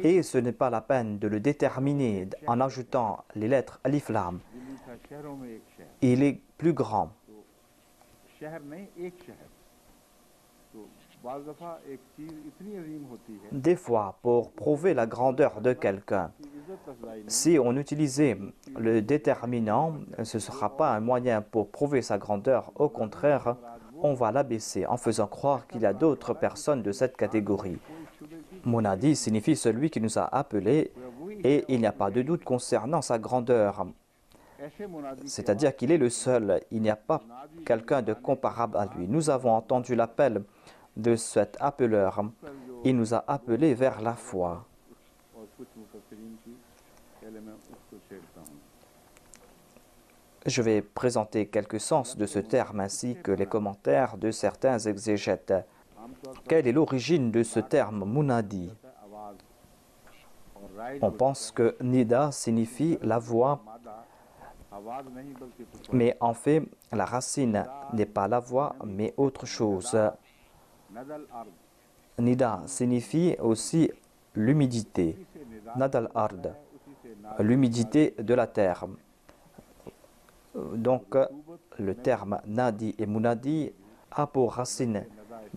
S2: Et ce n'est pas la peine de le déterminer en ajoutant les lettres Alif Lam. Il est plus grand. Des fois, pour prouver la grandeur de quelqu'un, si on utilisait le déterminant, ce ne sera pas un moyen pour prouver sa grandeur. Au contraire, on va l'abaisser en faisant croire qu'il y a d'autres personnes de cette catégorie. Munadi signifie celui qui nous a appelés et il n'y a pas de doute concernant sa grandeur. C'est-à-dire qu'il est le seul, il n'y a pas quelqu'un de comparable à lui. Nous avons entendu l'appel de cet appeleur. Il nous a appelés vers la foi. Je vais présenter quelques sens de ce terme ainsi que les commentaires de certains exégètes. Quelle est l'origine de ce terme Munadi? On pense que Nida signifie la voix
S1: आवाज नहीं बल्कि तो
S2: Mais en fait, la racine n'est pas la voix, mais autre chose.
S1: नदल अर्द
S2: Nida signifie aussi l'humidité.
S1: उसी से Nida
S2: Nadal ard,
S1: उसी से नाद
S2: l'humidité de la terre. Donc, le terme nadi et munadi a pour racine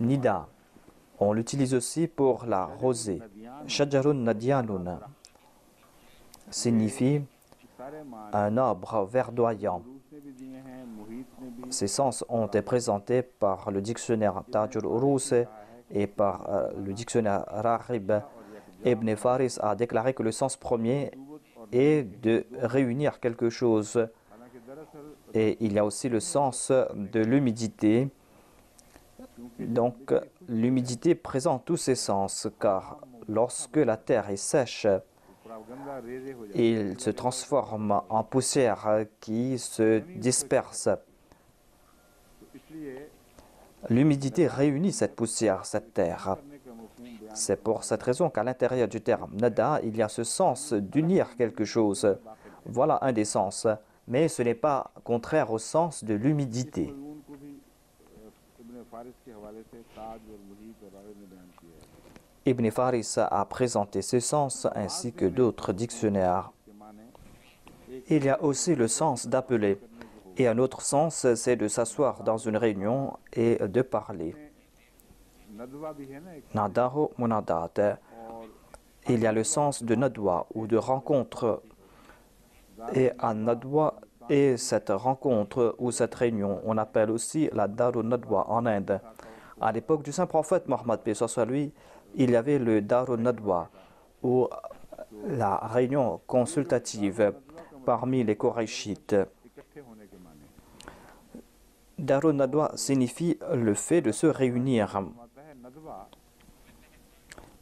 S2: nida. On l'utilise aussi pour la rosée. Shajarun nadianun signifie
S1: सारे मान
S2: un arbre verdoyant.
S1: रूस ने भी दिए हैं मुहित ने भी
S2: Ces sens ont été présentés par le dictionnaire Tajul Urus et par le dictionnaire Rahib. Ibn Faris a déclaré que le sens premier est de réunir quelque chose.
S1: हालांकि दरअसल
S2: Et il y a aussi le sens de l'humidité. Donc, l'humidité présente tous ces sens, car lorsque la terre est sèche,
S1: गंदा रेजे हो जाए
S2: il se transforme en poussière qui se disperse.
S1: तो इसलिए
S2: L'humidité réunit cette poussière, cette terre.
S1: करने का मफहूम बयान
S2: C'est pour cette raison qu'à l'intérieur du terme nada, il y a ce sens d'unir quelque chose. Voilà un des sens. Mais ce n'est pas contraire au sens de l'humidité.
S1: मजमून को भी इब्न फारिस के हवाले से ताज और मुहीत और राग़िब ने बयान किया है
S2: Ibn Faris a présenté ce sens ainsi que d'autres dictionnaires.
S1: के माने
S2: Il y a aussi le sens d'appeler. Et un autre sens, c'est de s'asseoir dans une réunion et de parler.
S1: Nadwa भी है ना एक
S2: Nadaho munadat.
S1: और
S2: Il y a le sens de nadwa ou de rencontre. Et un nadwa est cette rencontre ou cette réunion. On appelle aussi la Darun Nadwa en Inde. À l'époque du saint prophète Mohammed paix soit sur lui, il y avait le Darun Nadwa ou la réunion consultative parmi les Koraïchites.
S1: इकट्ठे होने के माने
S2: Darun Nadwa signifie le fait de se réunir.
S1: आता है Nadwa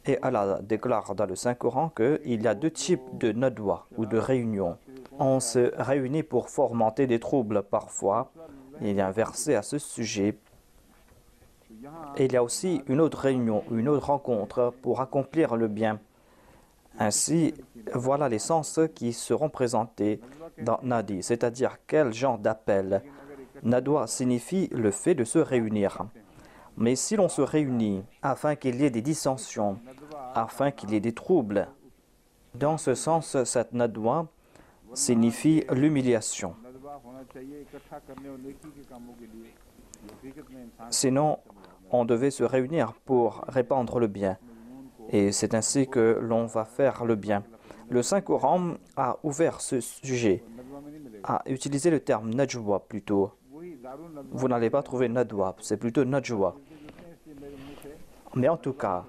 S2: Et Allah déclare dans le Saint-Coran qu'il y a deux types de nadwa ou de réunions. On se réunit pour fomenter des troubles parfois. Il y a un verset à ce sujet.
S1: तो यहाँ
S2: Et il y a aussi une autre réunion, une autre rencontre pour accomplir le bien. Ainsi, voilà les sens qui seront présentés dans Nadi, c'est-à-dire quel genre d'appel. Nadwa signifie le fait de se réunir. Mais si l'on se réunit afin qu'il y ait des dissensions, afin qu'il y ait des troubles, dans ce sens, cette nadwa signifie l'humiliation.
S1: Nadwa होना चाहिए इकट्ठा करने और नेकी के कामों के लिए ये हकीकत में इंसान
S2: Sinon, on devait se réunir pour répandre le bien. Et c'est ainsi que l'on va faire le bien. Le Saint-Coran a ouvert ce sujet,
S1: Nadwa में नहीं मिलेगा
S2: a utilisé le terme najwa plutôt.
S1: वही दारुन Nadwa
S2: Vous n'allez pas trouver nadwa, c'est plutôt najwa.
S1: इसलिए मेरे मुंह से
S2: Mais en tout cas,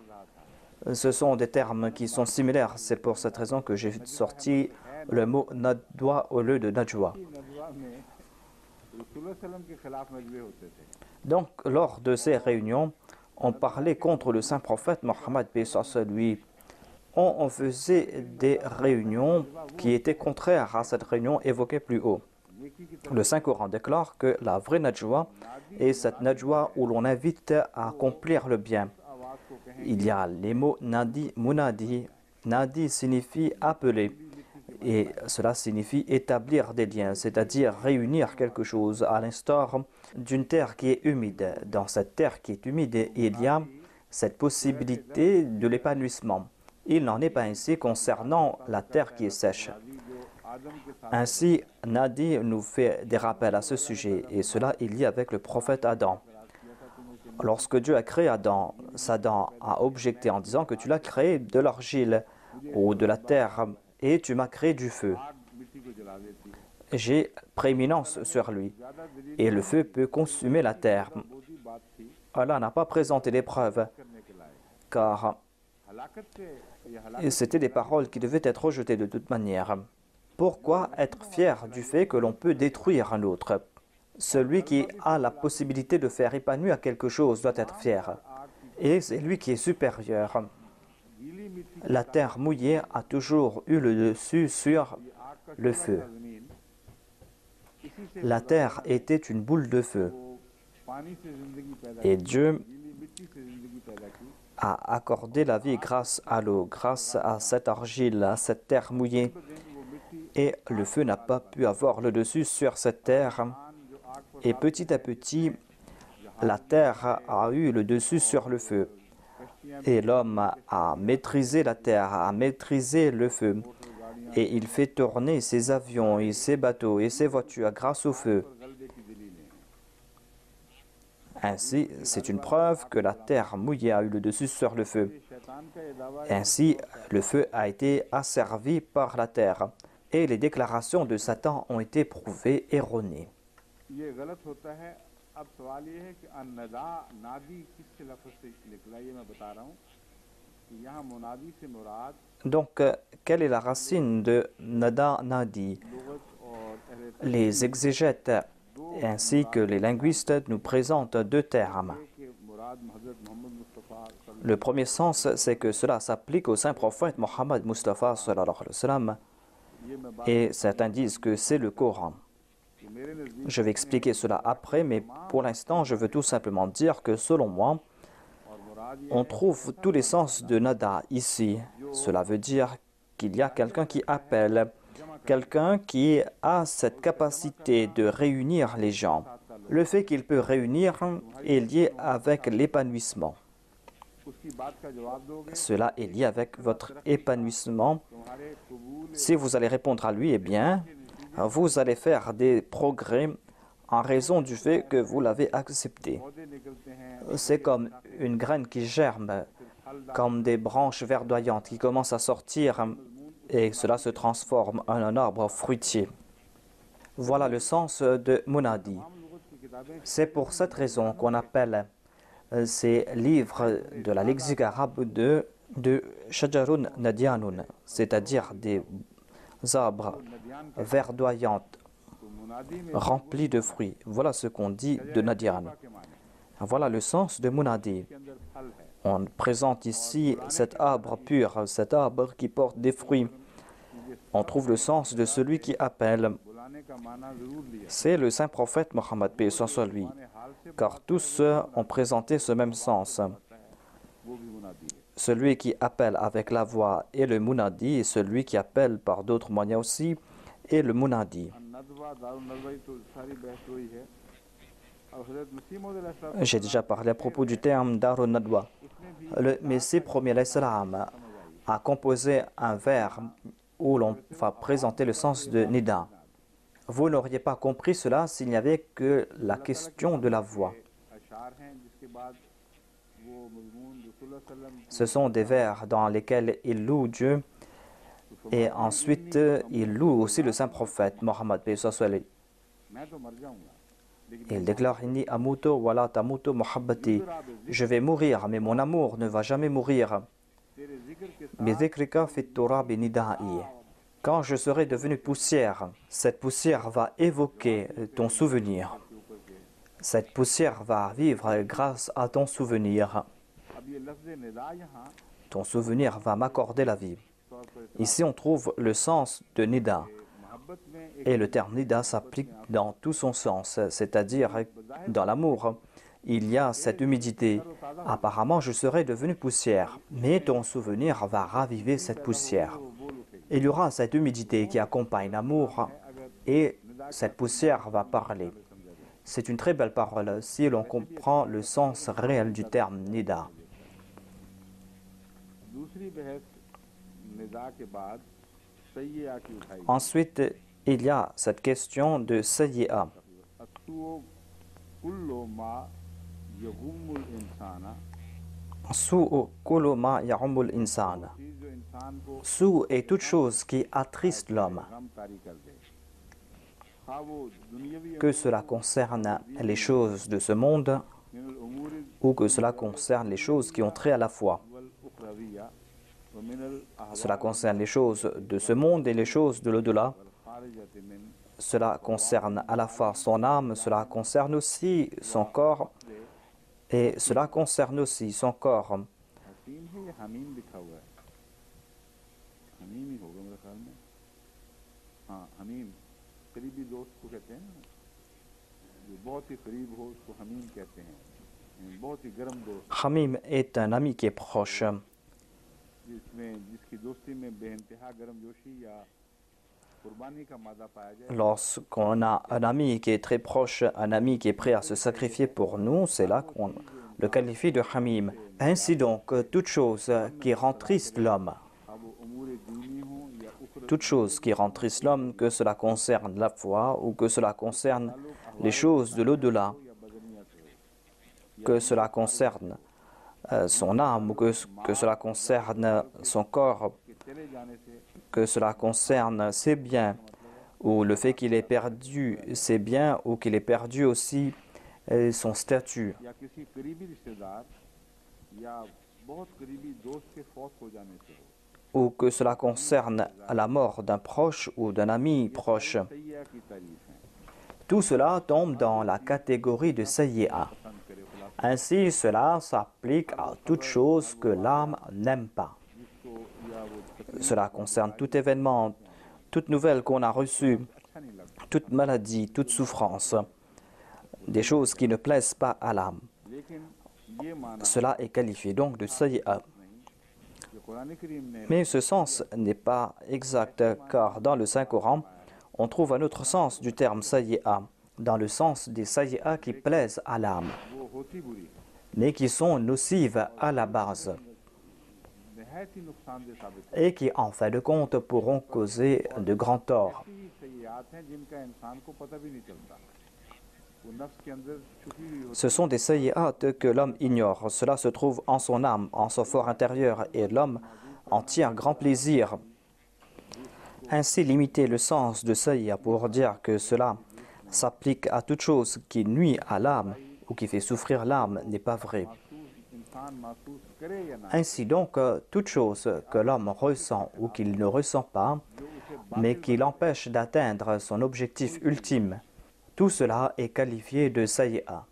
S2: ce sont des termes qui sont similaires. C'est pour cette raison que j'ai sorti le mot nadwa au lieu de najwa.
S1: Nadwa में रसूलुल्लाह सल्लम के खिलाफ नजवे होते थे
S2: Donc, lors de ces réunions, on parlait contre le saint prophète Mohammed paix soit sur lui. On faisait des réunions qui étaient contraires à cette réunion évoquée plus haut.
S1: नेकी की तरफ
S2: Le Saint-Coran déclare que la vraie najwa est cette najwa où l'on invite à accomplir le bien.
S1: आवाज को कहें
S2: Il y a les mots nadi, munadi. Nadi signifie appeler et cela signifie établir des liens, c'est-à-dire réunir quelque chose à l'instar d'une terre qui est humide. Dans cette terre qui est humide, il y a cette possibilité de l'épanouissement. Il n'en est pas ainsi concernant la terre qui est sèche.
S1: जो आदम के साथ
S2: Ainsi, Nadi nous fait des rappels à ce sujet, et cela il y a avec le prophète Adam. Lorsque Dieu a créé Adam, Satan a objecté en disant que tu l'as créé de l'argile ou de la terre, et tu m'as créé du feu.
S1: आग मिट्टी को जला देती है
S2: J'ai prééminence sur lui, et le feu peut consumer la terre.
S1: बहुत ही बात थी
S2: Allah n'a pas présenté des preuves,
S1: करने के लायक
S2: car
S1: हलाकत से ये हलाकत
S2: c'était des paroles qui devaient être rejetées de toute manière. Pourquoi être fier du fait que l'on peut détruire un autre? Celui qui a la possibilité de faire épanouir quelque chose doit être fier. Et c'est lui qui est supérieur.
S1: गीली मिट्टी
S2: La terre mouillée a toujours eu le dessus sur
S1: आग का
S2: le feu.
S1: जमीन इसी से
S2: La terre était une boule de feu.
S1: वो पानी से जिंदगी पैदा
S2: Et
S1: की
S2: Dieu
S1: गीली मिट्टी से जिंदगी पैदा की
S2: a accordé la vie grâce à l'eau, grâce à cette argile, à cette terre mouillée.
S1: दिन वो मिट्टी
S2: et le feu n'a pas pu avoir le dessus sur cette terre. Et petit à petit, la terre a eu le dessus sur le feu. Et l'homme a maîtrisé la terre, a maîtrisé le feu. Et il fait tourner ses avions et ses bateaux et ses voitures grâce au feu. Ainsi, c'est une preuve que la terre mouillée a eu le dessus sur le feu. Ainsi, le feu a été asservi par la terre. Et les déclarations de Satan ont été prouvées erronées. Donc, quelle est la racine de Nada Nadi? Les exégètes ainsi que les linguistes nous présentent deux termes. Le premier sens, c'est que cela s'applique au saint prophète Mohammed Mustafa sallallahu alayhi wa sallam, et certains disent que c'est le Coran. Je vais expliquer cela après, mais pour l'instant, je veux tout simplement dire que selon moi, on trouve tous les sens de Nada ici. Cela veut dire qu'il y a quelqu'un qui appelle, quelqu'un qui a cette capacité de réunir les gens. Le fait qu'il peut réunir est lié avec l'épanouissement. Cela est lié avec votre épanouissement. Si vous allez répondre à lui, eh bien, vous allez faire des progrès en raison du fait que vous l'avez accepté. C'est comme une graine qui germe, comme des branches verdoyantes qui commencent à sortir et cela se transforme en un arbre fruitier. Voilà le sens de Munadi. C'est pour cette raison qu'on appelle ces livres de la lexique arabe de Shajarun Nadianun, c'est-à-dire des arbres verdoyants remplis de fruits. Voilà ce qu'on dit de Nadian. Voilà le sens de Munadi. On présente ici cet arbre pur, cet arbre qui porte des fruits. On trouve le sens de celui qui appelle. C'est le saint prophète Mohammed, paix soit lui, car tous ont présenté ce même sens. Celui qui appelle avec la voix est le Munadi, et celui qui appelle par d'autres moyens aussi est le Munadi. J'ai déjà parlé à propos du terme Darun Nadwa. Le Messie premier a composé un vers où l'on va présenter le sens de Nida. Vous n'auriez pas compris cela s'il n'y avait que la question de la voix. Ce sont des vers dans lesquels il loue Dieu et ensuite il loue aussi le saint prophète Mohammed. Il déclare Inni amutu wala tamutu muhabbati. Je vais mourir, mais mon amour ne va jamais mourir. Bizikrika fit turabi nida'i. Quand je serai devenu poussière, cette poussière va évoquer ton souvenir. Cette poussière va vivre grâce à ton souvenir. Ton souvenir va m'accorder la vie. Ici, on trouve le sens de Nida. Et le terme Nida s'applique dans tout son sens, c'est-à-dire dans l'amour. Il y a cette humidité. Apparemment, je serai devenu poussière, mais ton souvenir va raviver cette poussière. Il y aura cette humidité qui accompagne l'amour et cette poussière va parler. C'est une très belle parole si l'on comprend le sens réel du terme Nida. Ensuite, il y a cette question de Sayyi'a. Su'u kullu ma ya'ummul insana. Sou est toute chose qui attriste l'homme. Que cela concerne les choses de ce monde ou que cela concerne les choses qui ont trait à la foi. Cela concerne les choses de ce monde et les choses de l'au-delà. Cela concerne à la fois son âme, cela concerne aussi son corps et cela concerne aussi son corps. Hamim est un ami qui est proche. Lorsqu'on a un ami qui est très proche, un ami qui est prêt à se sacrifier pour nous, c'est là qu'on le qualifie de Hamim. Ainsi donc, toute chose qui rend triste l'homme, toute chose qui rend triste l'homme, que cela concerne la foi ou que cela concerne les choses de l'au-delà, que cela concerne son âme ou que cela concerne son corps, que cela concerne ses biens, ou le fait qu'il ait perdu ses biens ou qu'il ait perdu aussi son statut, ou que cela concerne la mort d'un proche ou d'un ami proche. Tout cela tombe dans la catégorie de sayyi'a. Ainsi, cela s'applique à toute chose que l'âme n'aime pas. Cela concerne tout événement, toute nouvelle qu'on a reçue, toute maladie, toute souffrance, des choses qui ne plaisent pas à l'âme. Cela est qualifié donc de sayyi'a. Mais ce sens n'est pas exact, car dans le Saint-Coran, on trouve un autre sens du terme sayyi'a, dans le sens des sayyi'a qui plaisent à l'âme, mais qui sont nocives à la base, et qui, en fin de compte, pourront causer de grands torts. Ce sont des sayyi'at que l'homme ignore. Cela se trouve en son âme, en son fort intérieur, et l'homme en tire grand plaisir. Ainsi, limiter le sens de sayyi'a pour dire que cela s'applique à toute chose qui nuit à l'âme ou qui fait souffrir l'âme n'est pas vrai. Ainsi donc, toute chose que l'homme ressent ou qu'il ne ressent pas, mais qui l'empêche d'atteindre son objectif ultime, tout cela est qualifié de sayyi'a.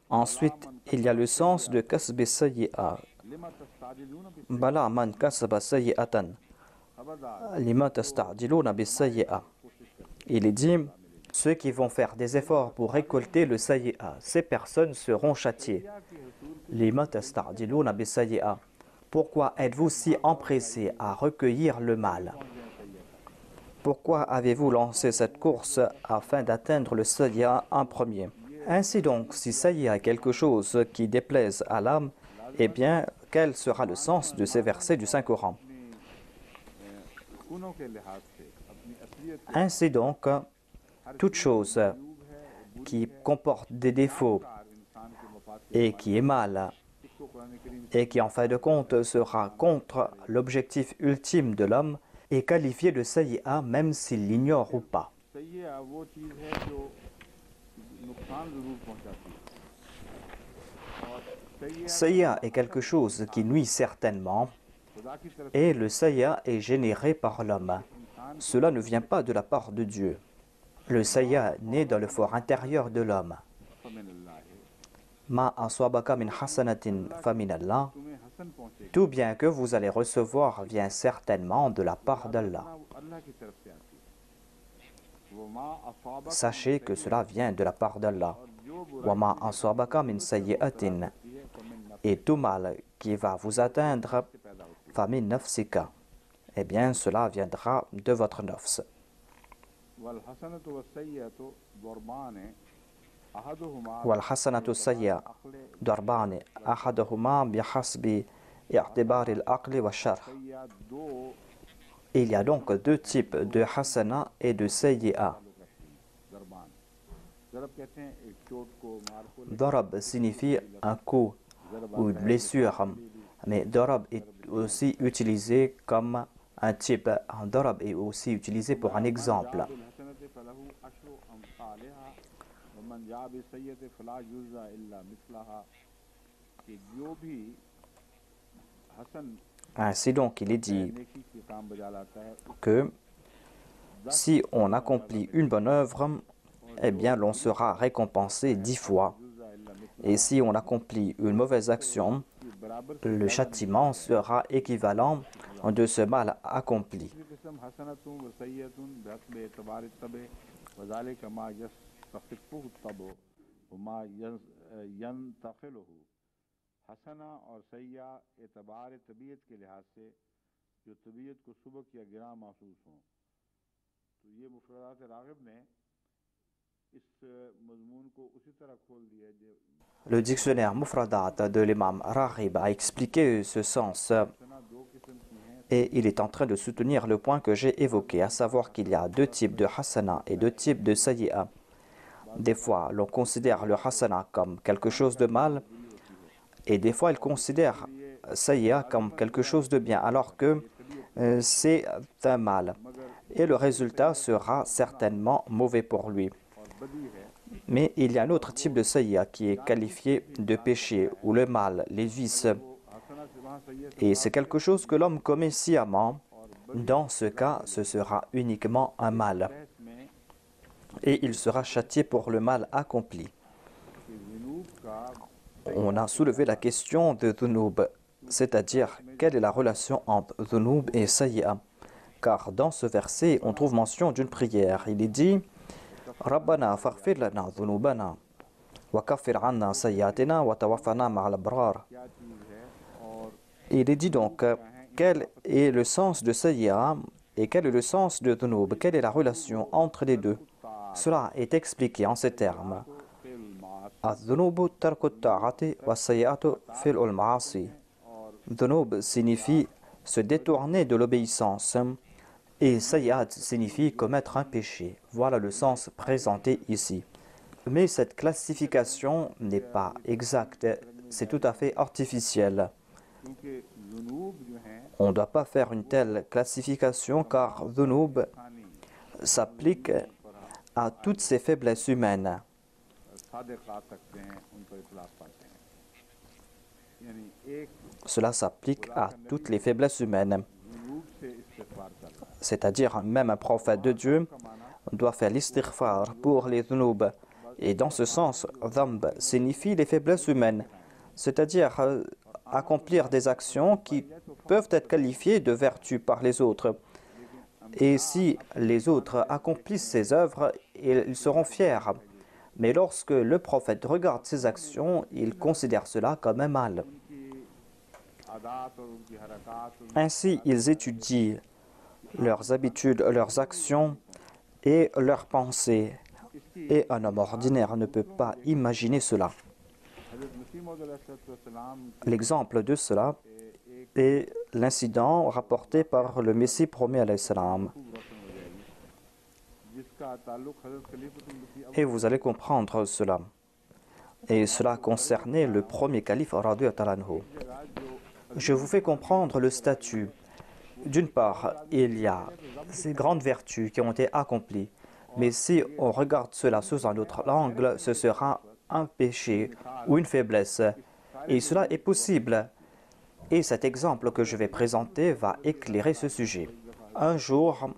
S2: Ensuite, il y a le sens de kasb sayyi'a. Bala man kasaba sayyi'atan. Lima tasta'diluna bis sayyi'a. Il est dit, ceux qui vont faire des efforts pour récolter le sayyi'a, ces personnes seront châtiées. Lima tasta'diluna bis sayyi'a. Pourquoi êtes-vous si empressés à recueillir le mal? Pourquoi avez-vous lancé cette course afin d'atteindre le sayyi'a en premier? Ainsi donc, si sayyi'a est quelque chose qui déplaise à l'âme, eh bien, quel sera le sens de ces versets du Saint-Coran? Ainsi donc, toute chose qui comporte des défauts et qui est mal, et qui en fin de compte sera contre l'objectif ultime de l'homme, est qualifié de sayyi'a même s'il l'ignore ou pas. Sayyi'a est quelque chose qui nuit certainement, et le sayyi'a est généré par l'homme. Cela ne vient pas de la part de Dieu. Le sayyi'a naît dans le fort intérieur de l'homme. Ma aswabaka min hasanatin faminallah. Tout bien que vous allez recevoir vient certainement de la part d'Allah. Sachez que cela vient de la part d'Allah. Wa ma aswabaka min sayyi'atin. Et tout mal qui va vous atteindre, famin nafsika. Eh bien, cela viendra de votre nafs. والحسنة السيئة ضربان أحدهما بحسب اعتبار العقل والشرع. Il y a donc deux types de hasana et de sayyi'a. Darab signifie un coup ou une blessure, mais darab est aussi utilisé comme un type. Darab est aussi utilisé pour un exemple. Ainsi donc, il est dit que si on accomplit une bonne œuvre, eh bien l'on sera récompensé 10 fois. Et si on accomplit une mauvaise action, le châtiment sera équivalent de ce mal accompli.
S1: हसना और सैया एतबार तबीयत के लिहाज से जो तबीयत को सुबक या गिरा महसूस हों। तो ये मुफरदात राग़िब ने इस मज़मून को उसी तरह खोल दिया है।
S2: Le dictionnaire Mufradat de l'imam Raghib a expliqué ce sens
S1: हसना दो किस्म की हैं।
S2: et il est en train de soutenir le point que j'ai évoqué, à savoir qu'il y a deux types de hasana et deux types de sayyi'a. Des fois, l'on considère le hasana comme quelque chose de mal et des fois, il considère sayyi'a comme quelque chose de bien, alors que c'est un mal. Et le résultat sera certainement mauvais pour lui.
S1: और बदी है
S2: Mais il y a un autre type de sayyi'a qui est qualifié de péché, ou le mal, les vices.
S1: वो हसना से वहाँ सैया से
S2: Et c'est quelque chose que l'homme commet sciemment. Dans ce cas, ce sera uniquement un mal.
S1: बहस में
S2: Et il sera châtié pour le mal accompli.
S1: कि ज़ुनूब का
S2: On a soulevé la question de dhunub, c'est-à-dire quelle est la relation entre dhunub et sayyi'a. Car dans ce verset, on trouve mention d'une prière. Il est dit Rabbana faghfir lana dhunubana wa kaffir anna sayyi'atina wa tawaffana ma'al abrar.
S1: क्या चीज़ है और
S2: Il est dit donc quel est le sens de sayyi'a et quel est le sens de dhunub, quelle est la relation entre les deux. Cela est expliqué en ces termes. الذنوب ترك الطاعة والسيئات فعل المعاصي. Dhunub signifie se détourner de l'obéissance et sayyat signifie commettre un péché. Voilà le sens présenté ici. Mais cette classification n'est pas exacte, c'est tout à fait artificiel.
S1: क्योंकि ज़ुनूब जो हैं
S2: On ne doit pas faire une telle classification car dhunub s'applique à toutes ces faiblesses humaines.
S1: Sadiq आ सकते हैं उन पर इतलाक़ पाते हैं। यानी एक
S2: Cela s'applique à toutes les faiblesses humaines.
S1: ज़ुनूब से इस्तिग़फ़ार कर रहा है।
S2: C'est-à-dire, même un prophète de Dieu doit faire l'istighfar pour les dhunub. Et dans ce sens, dhamb signifie les faiblesses humaines. C'est-à-dire accomplir des actions qui peuvent être qualifiées de vertus par les autres. Et si les autres accomplissent ces œuvres, ils seront fiers. Mais lorsque le prophète regarde ces actions, il considère cela comme un mal.
S1: आदात और उनकी हरकात और
S2: Ainsi, ils étudient leurs habitudes, leurs actions et leurs pensées. Et un homme ordinaire ne peut pas imaginer cela.
S1: हज़रत मसीह मौद अलैहिस्सलाम
S2: L'exemple de cela est l'incident rapporté par le Messie premier alayhi salam.
S1: खूब रोशन हो जाएगी, जिसका ताल्लुक़ हज़रत खलीफतुल मसीह
S2: Et vous allez comprendre cela. Et cela concernait le premier calife radiyallahu anhu. Je vous fais comprendre le statut. D'une part, il y a ces grandes vertus qui ont été accomplies. Mais si on regarde cela sous un autre angle, ce sera un péché ou une faiblesse. Et cela est possible. Et cet exemple que je vais présenter va éclairer ce sujet. Un jour,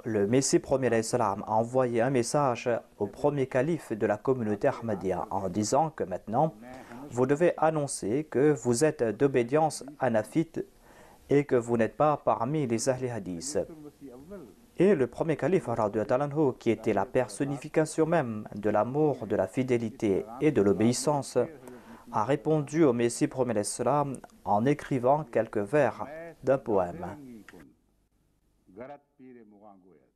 S2: le Messie premier alayhi salam a envoyé un message au premier calife de la communauté Ahmadiyya en disant que maintenant, vous devez annoncer que vous êtes d'obédience hanafite et que vous n'êtes pas parmi les Ahli Hadith. Et le premier calife, radiyallahu anhu, qui était la personnification même de l'amour, de la fidélité et de l'obéissance, a répondu au Messie premier alayhi salam en écrivant quelques vers d'un poème.
S1: गरत पीरे मुगा गोयत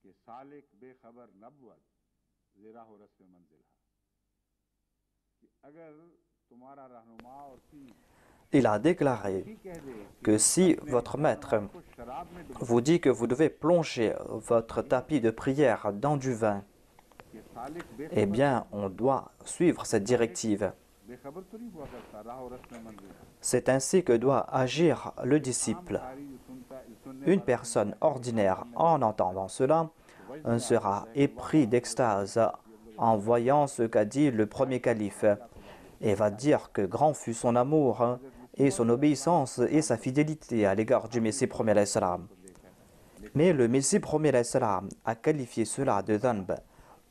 S1: कि सालिक बेखबर नबवत ज़रा हो रस्म मंजिल है कि अगर तुम्हारा रहनुमा और पीर
S2: Il a déclaré que si votre maître vous dit que vous devez plonger votre tapis de prière dans du vin, eh bien, on doit suivre cette directive.
S1: बेखबर तो नहीं हुआ करता राह और रस्म मंजिल है।
S2: C'est ainsi que doit agir le disciple. Une personne ordinaire, en entendant cela, sera épris d'extase en voyant ce qu'a dit le premier calife et va dire que grand fut son amour et son obéissance et sa fidélité à l'égard du Messie premier alayhi salam. Mais le Messie premier alayhi salam a qualifié cela de dhanb,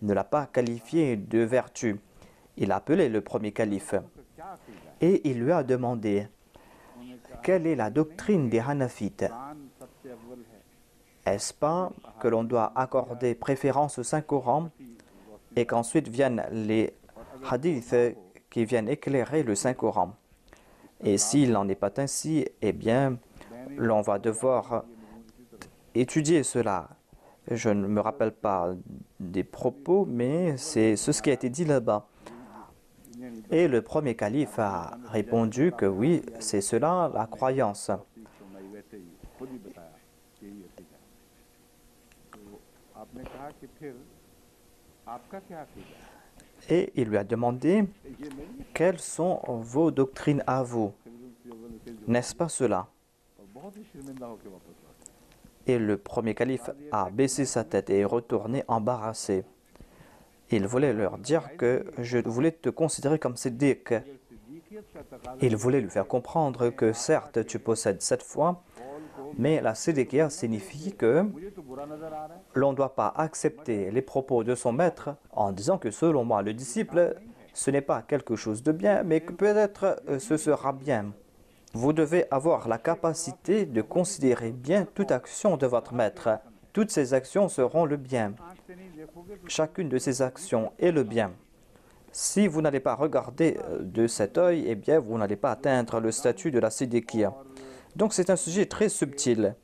S2: ne l'a pas qualifié de vertu. Il a appelé le premier calife et il lui a demandé quelle est la doctrine des Hanafites. Est-ce pas que l'on doit accorder préférence au Saint-Coran et qu'ensuite viennent les hadiths qui viennent éclairer le Saint-Coran. Et s'il n'en est pas ainsi, eh bien, l'on va devoir étudier cela. Je ne me rappelle pas des propos, mais c'est ce qui a été dit là-bas. Et le premier calife a répondu que oui, c'est cela la croyance. Et il lui a demandé, quelles sont vos doctrines à vous? N'est-ce pas cela? Et le premier calife a baissé sa tête et est retourné embarrassé. Il voulait leur dire que je voulais te considérer comme Siddiq. Il voulait lui faire comprendre que certes tu possèdes 7 foi, mais la Siddiqiyya signifie que l'on ne doit pas accepter les propos de son maître en disant que selon moi le disciple ce n'est pas quelque chose de bien, mais que peut-être ce sera bien. Vous devez avoir la capacité de considérer bien toute action de votre maître. Toutes ces actions seront le bien. Chacune de ces actions est le bien. Si vous n'allez pas regarder de cet œil, eh bien vous n'allez pas atteindre le statut de la Siddiqiyya. Donc c'est un sujet très subtil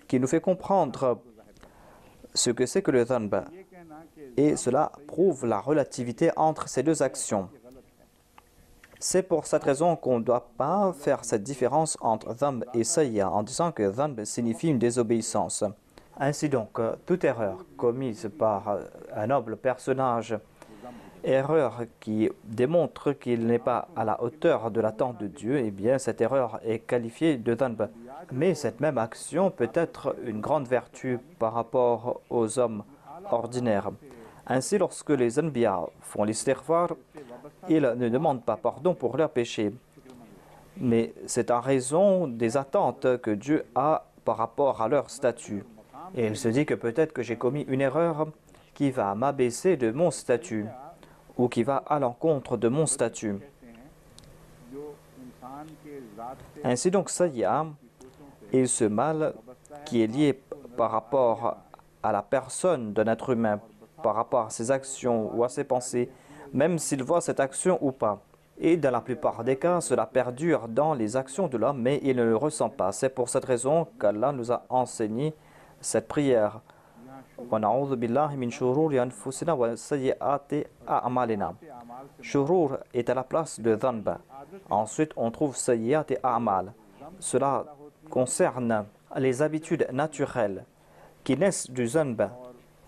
S2: qui nous fait comprendre ce que c'est que le dhanb. Et cela prouve la relativité entre ces deux actions. C'est pour cette raison qu'on ne doit pas faire cette différence entre dhanb et sayya en disant que dhanb signifie une désobéissance. Ainsi donc, toute erreur commise par un noble personnage, erreur qui démontre qu'il n'est pas à la hauteur de l'attente de Dieu, eh bien cette erreur est qualifiée de dhanb. Mais cette même action peut être une grande vertu par rapport aux hommes ordinaires. Ainsi, lorsque les anbiya font l'istighfar, ils ne demandent pas pardon pour leurs péchés. Mais c'est en raison des attentes que Dieu a par rapport à leur statut. Et il se dit que peut-être que j'ai commis une erreur qui va m'abaisser de mon statut ou qui va à l'encontre de mon statut. Ainsi donc, sayya est ce mal qui est lié par rapport à la personne d'un être humain, par rapport à ses actions ou à ses pensées, même s'il voit cette action ou pas. Et dans la plupart des cas, cela perdure dans les actions de l'homme, mais il ne le ressent pas. C'est pour cette raison qu'Allah nous a enseigné cette prière. Shurur est à la place de dhanb. Ensuite, on trouve sayyi'at et a'mal. Cela concerne les habitudes naturelles qui naissent du dhanb,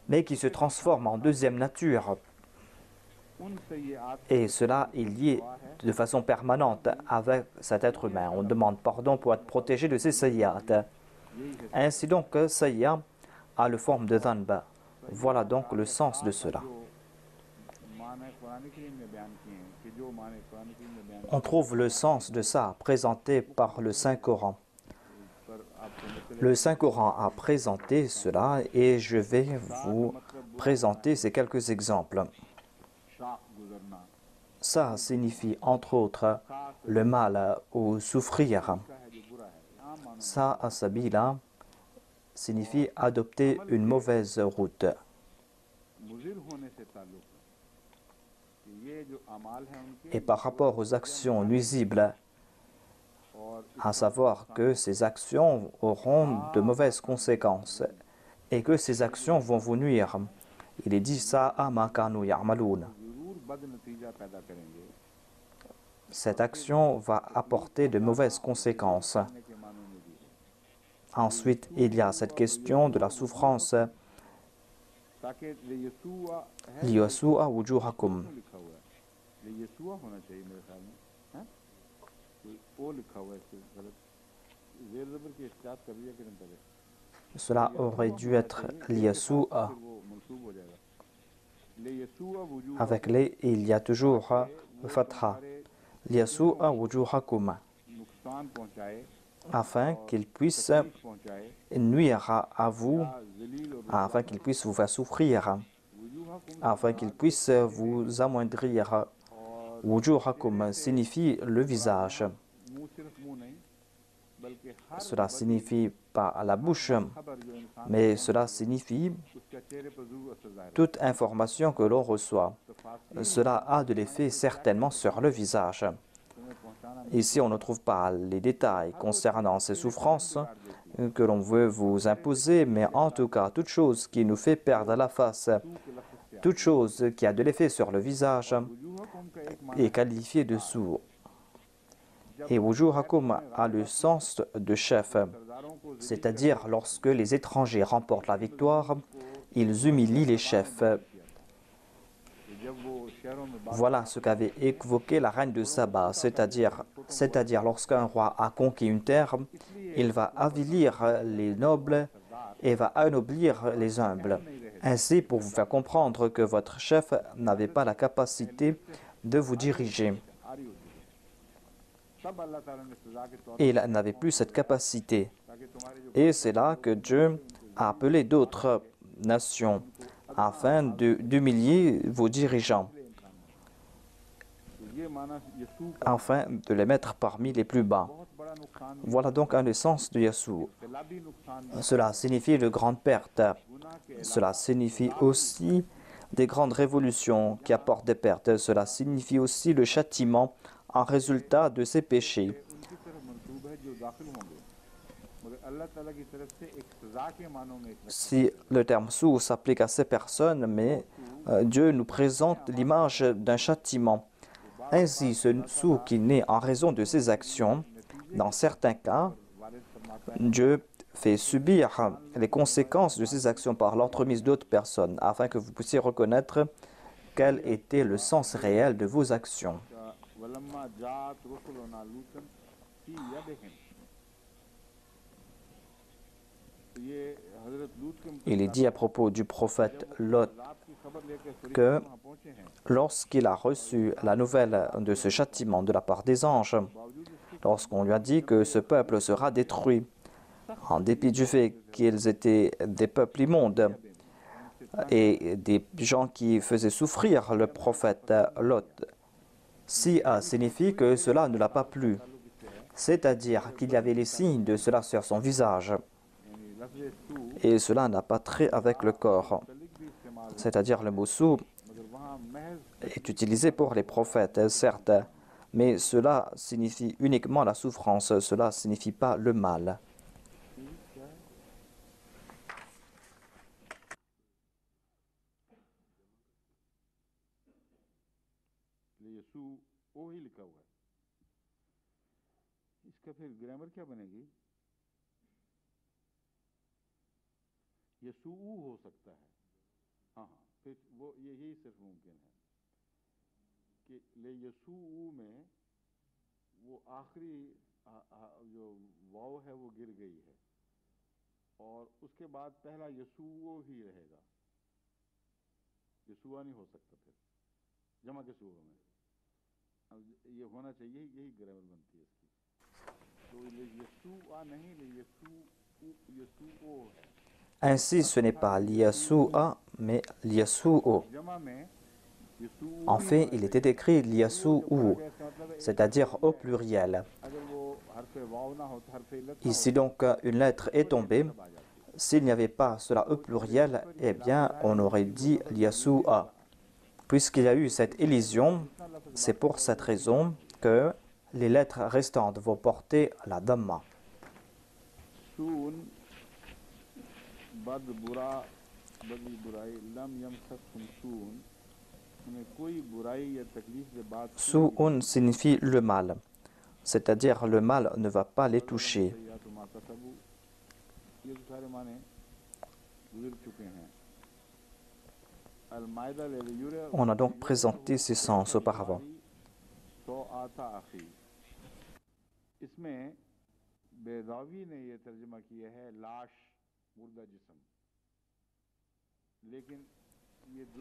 S2: mais qui se transforment en deuxième nature. Et cela est lié de façon permanente avec cet être humain. On demande pardon pour être protégé de ces sayyi'at. Ainsi donc, sayyi'a a la forme de dhanb. Voilà donc le sens de cela. On trouve le sens de ça présenté par le Saint-Coran. Le Saint-Coran a présenté cela et je vais vous présenter ces quelques exemples. Ça signifie entre autres le mal ou souffrir. Ça, asabila, signifie adopter une mauvaise route. Et par rapport aux actions nuisibles, à savoir que ces actions auront de mauvaises conséquences et que ces actions vont vous nuire. Il est dit sa'a ma kanu ya'maloun. Cette action va apporter de mauvaises conséquences. Ensuite, il y a cette question de la souffrance. Liyasu'a wujuhakum. Cela aurait dû être liyasu'a. Avec les, il y a toujours fatha. Liyasu'a wujuhakum. Afin qu'il puisse nuire à vous, afin qu'il puisse vous faire souffrir, afin qu'il puisse vous amoindrir. Wujuhakum signifie le visage. cela signifie pas à la bouche, mais cela signifie toute information que l'on reçoit. Cela a de l'effet certainement sur le visage. Ici, on ne trouve pas les détails concernant ces souffrances que l'on veut vous imposer, mais en tout cas, toute chose qui nous fait perdre la face, toute chose qui a de l'effet sur le visage est qualifiée de sourd. Et wujuhakum a le sens de chef, c'est-à-dire lorsque les étrangers remportent la victoire, ils humilient les chefs. Voilà ce qu'avait évoqué la reine de Saba, c'est-à-dire lorsqu'un roi a conquis une terre, il va avilir les nobles et va anoblir les humbles. Ainsi, pour vous faire comprendre que votre chef n'avait pas la capacité de vous diriger. Il n'avait plus cette capacité. Et c'est là que Dieu a appelé d'autres nations afin d'humilier vos dirigeants, afin de les mettre parmi les plus bas. Voilà donc un des sens de Yassou. Cela signifie de grandes pertes. Cela signifie aussi des grandes révolutions qui apportent des pertes. Cela signifie aussi le châtiment en résultat de ces péchés. Si le terme sou s'applique à ces personnes, mais Dieu nous présente l'image d'un châtiment. Ainsi, ce sou qui naît en raison de ses actions, dans certains cas, Dieu fait subir les conséquences de ses actions par l'entremise d'autres personnes, afin que vous puissiez reconnaître quel était le sens réel de vos actions. Il est dit à propos du prophète Lot que lorsqu'il a reçu la nouvelle de ce châtiment de la part des anges, lorsqu'on lui a dit que ce peuple sera détruit, en dépit du fait qu'ils étaient des peuples immondes et des gens qui faisaient souffrir le prophète Lot, Sia signifie que cela ne l'a pas plu, c'est-à-dire qu'il y avait les signes de cela sur son visage. Et cela n'a pas trait avec le corps. C'est-à-dire le mot sou est utilisé pour les prophètes, certes, mais cela signifie uniquement la souffrance, cela ne signifie pas le mal.
S1: यसूऊ हो सकता है, हाँ फिर वो यही सिर्फ मुमकिन है कि ले यसूऊ में वो आखिरी जो वाव है वो गिर गई है और उसके बाद पहला यसूओ ही रहेगा, यसूआ नहीं हो सकता, फिर जमा के सूर में ये होना चाहिए, यही ग्रामर बनती है इसकी। तो ले यसूआ नहीं, ले यसूओ है।
S2: Ainsi, ce n'est pas l'Yasua, mais l'Yasuo. En fait, il était écrit l'Yasuo, c'est-à-dire au pluriel. Ici donc, une lettre est tombée. S'il n'y avait pas cela au pluriel, eh bien, on aurait dit l'Yasua. Puisqu'il y a eu cette élision, c'est pour cette raison que les lettres restantes vont porter la Dhamma. Su'un signifie le mal, c'est-à-dire le mal ne va pas les toucher. On a donc présenté ces sens auparavant.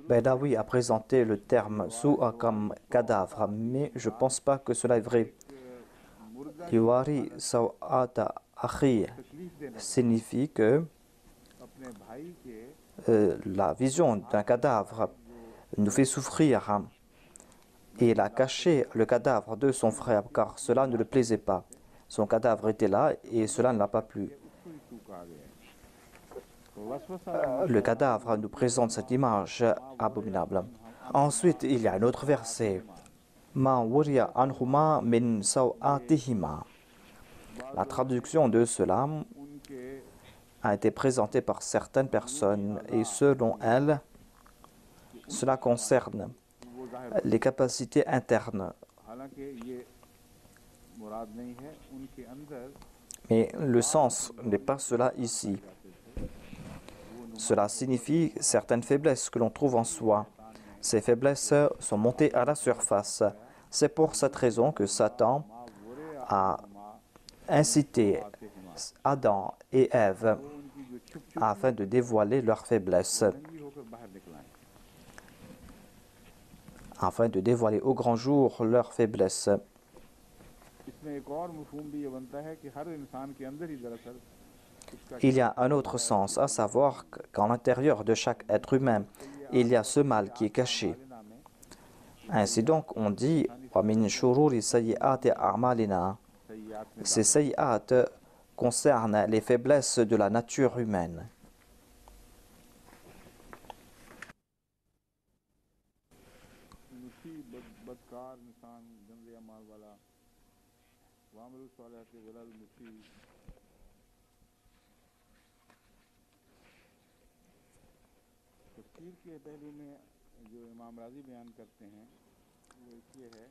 S2: Bedawi a présenté le terme Su'a comme cadavre, mais je ne pense pas que cela est vrai. Yuwari Saw'ata Akhi signifie que la vision d'un cadavre nous fait souffrir et il a caché le cadavre de son frère car cela ne le plaisait pas. Son cadavre était là et cela ne l'a pas plu. Le cadavre nous présente cette image abominable. Ensuite, il y a un autre verset. Ma wuriya anhuma min sawatihima. La traduction de cela a été présentée par certaines personnes et selon elles, cela concerne les capacités internes. Mais le sens n'est pas cela ici. Cela signifie certaines faiblesses que l'on trouve en soi. Ces faiblesses sont montées à la surface. C'est pour cette raison que Satan a incité Adam et Ève afin de dévoiler leurs faiblesses, afin de dévoiler au grand jour leurs faiblesses. Il y a un autre sens, à savoir qu'en l'intérieur de chaque être humain, il y a ce mal qui est caché. Ainsi donc, on dit ces sayyi'at concernent les faiblesses de la nature humaine.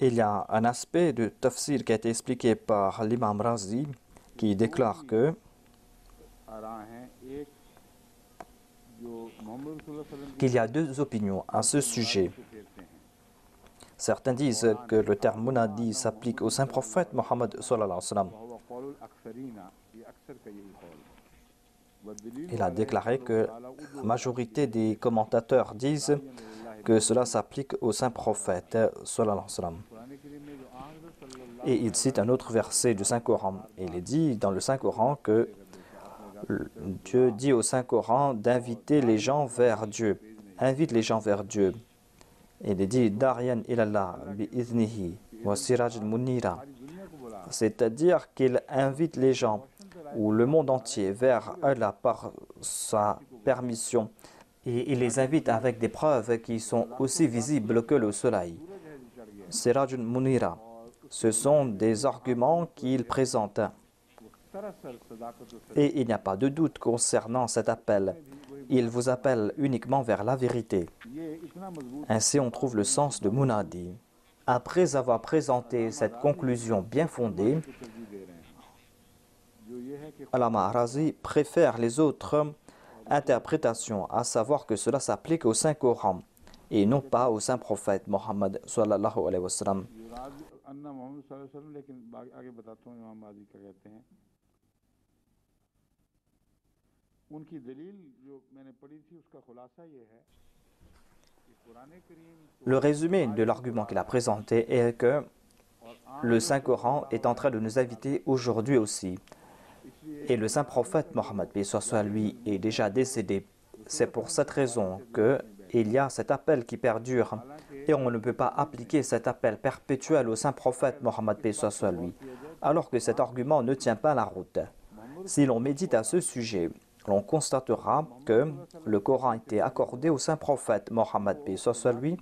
S2: Il y a un aspect de tafsir qui a été expliqué par l'imam Razi qui déclare que qu'il y a deux opinions à ce sujet. Certains disent que le terme munadi s'applique au saint prophète Mohammed sallallahu alayhi wa sallam. Il a déclaré que la majorité des commentateurs disent que cela s'applique au saint prophète sallallahu alayhi wa sallam. Et il cite un autre verset du Saint-Coran. Il est dit dans le Saint-Coran que Dieu dit au Saint-Coran d'inviter les gens vers Dieu. Invite les gens vers Dieu. Il est dit Dariyan ilallah bi iznihi wa siraj munira. C'est-à-dire qu'il invite les gens ou le monde entier vers Allah par sa permission. Et il les invite avec des preuves qui sont aussi visibles que le soleil. Siraj munira. Ce sont des arguments qu'il présente. Et il n'y a pas de doute concernant cet appel. Il vous appelle uniquement vers la vérité. Ainsi, on trouve le sens de Munadi. Après avoir présenté cette conclusion bien fondée, Allama Razi préfère les autres interprétations, à savoir que cela s'applique au Saint-Coran et non pas au Saint-Prophète Mohammed sallallahu alayhi wa sallam. Le résumé de l'argument qu'il a présenté est que le Saint-Coran est en train de nous inviter aujourd'hui aussi. Et le Saint-Prophète Mohammed, paix soit sur lui, est déjà décédé. C'est pour cette raison qu'il y a cet appel qui perdure. Et on ne peut pas appliquer cet appel perpétuel au Saint-Prophète Mohammed, paix soit sur lui, alors que cet argument ne tient pas la route. Si l'on médite à ce sujet, l'on constatera que le Coran a été accordé au Saint-Prophète Mohammed, paix soit sur lui,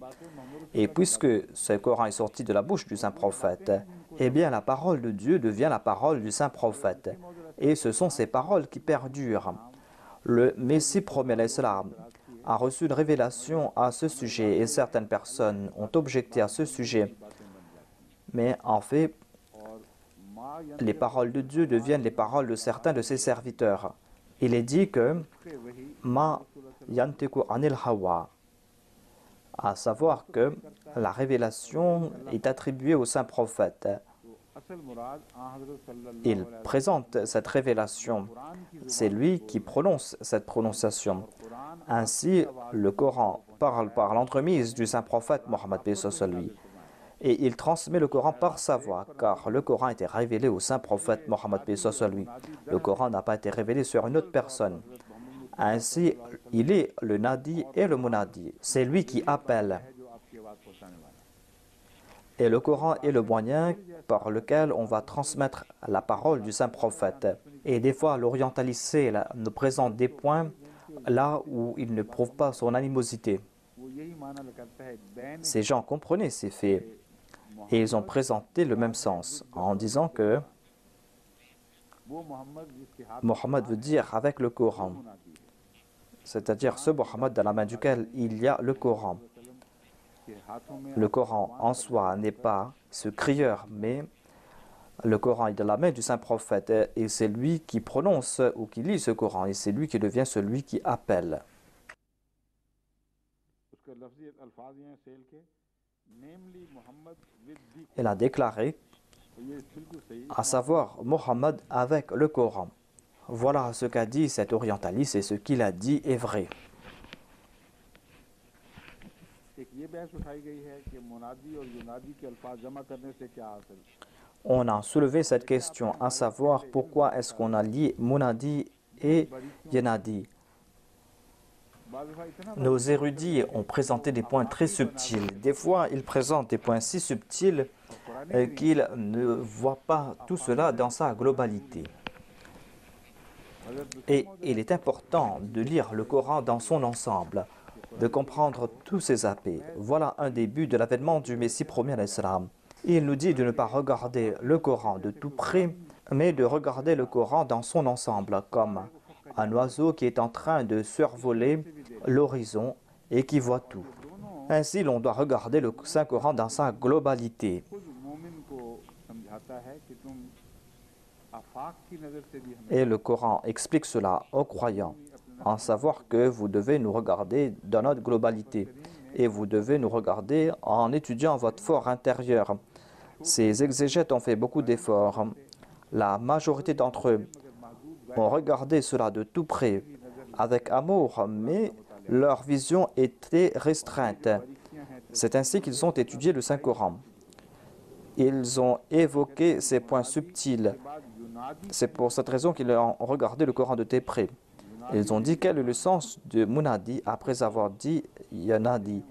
S2: et puisque ce Coran est sorti de la bouche du Saint-Prophète, eh bien la parole de Dieu devient la parole du Saint-Prophète. Et ce sont ces paroles qui perdurent. Le Messie promet l'Islam a reçu une révélation à ce sujet et certaines personnes ont objecté à ce sujet. Mais en fait, les paroles de Dieu deviennent les paroles de certains de ses serviteurs. Il est dit que Ma yantiku anil hawa, à savoir que la révélation est attribuée au saint prophète. Il présente cette révélation. C'est lui qui prononce cette prononciation. Ainsi, le Coran parle par l'entremise du saint prophète Mohammed paix soit sur lui. Et il transmet le Coran par sa voix, car le Coran a été révélé au saint prophète Mohammed paix soit sur lui. Le Coran n'a pas été révélé sur une autre personne. Ainsi, il est le Nadi et le Munadi. C'est lui qui appelle. Et le Coran est le moyen par lequel on va transmettre la parole du saint prophète. Et des fois, l'orientalité nous présente des points là où il ne prouve pas son animosité. Ces gens comprenaient ces faits et ils ont présenté le même sens en disant que Mohammed veut dire avec le Coran, c'est-à-dire ce Mohammed dans la main duquel il y a le Coran. Le Coran en soi n'est pas ce crieur, mais le Coran est dans la main du saint prophète et c'est lui qui prononce ou qui lit ce Coran et c'est lui qui devient celui qui appelle. Il a déclaré, à savoir Mohammed avec le Coran. Voilà ce qu'a dit cet orientaliste et ce qu'il a dit est vrai. On a soulevé cette question, à savoir pourquoi est-ce qu'on a lié Munadi et Yanadi. Nos érudits ont présenté des points très subtils. Des fois, ils présentent des points si subtils qu'ils ne voient pas tout cela dans sa globalité. Et il est important de lire le Coran dans son ensemble, de comprendre tous ses aspects. Voilà un des buts de l'avènement du Messie premier à l'Islam. Il nous dit de ne pas regarder le Coran de tout près, mais de regarder le Coran dans son ensemble, comme un oiseau qui est en train de survoler l'horizon et qui voit tout. Ainsi, l'on doit regarder le Saint-Coran dans sa globalité. Et le Coran explique cela aux croyants, en savoir que vous devez nous regarder dans notre globalité et vous devez nous regarder en étudiant votre fort intérieur. Ces exégètes ont fait beaucoup d'efforts. La majorité d'entre eux ont regardé cela de tout près, avec amour, mais leur vision était restreinte. C'est ainsi qu'ils ont étudié le Saint-Coran. Ils ont évoqué ces points subtils. C'est pour cette raison qu'ils ont regardé le Coran de très près. Ils ont dit quel est le sens de Munadi après avoir dit Yanadi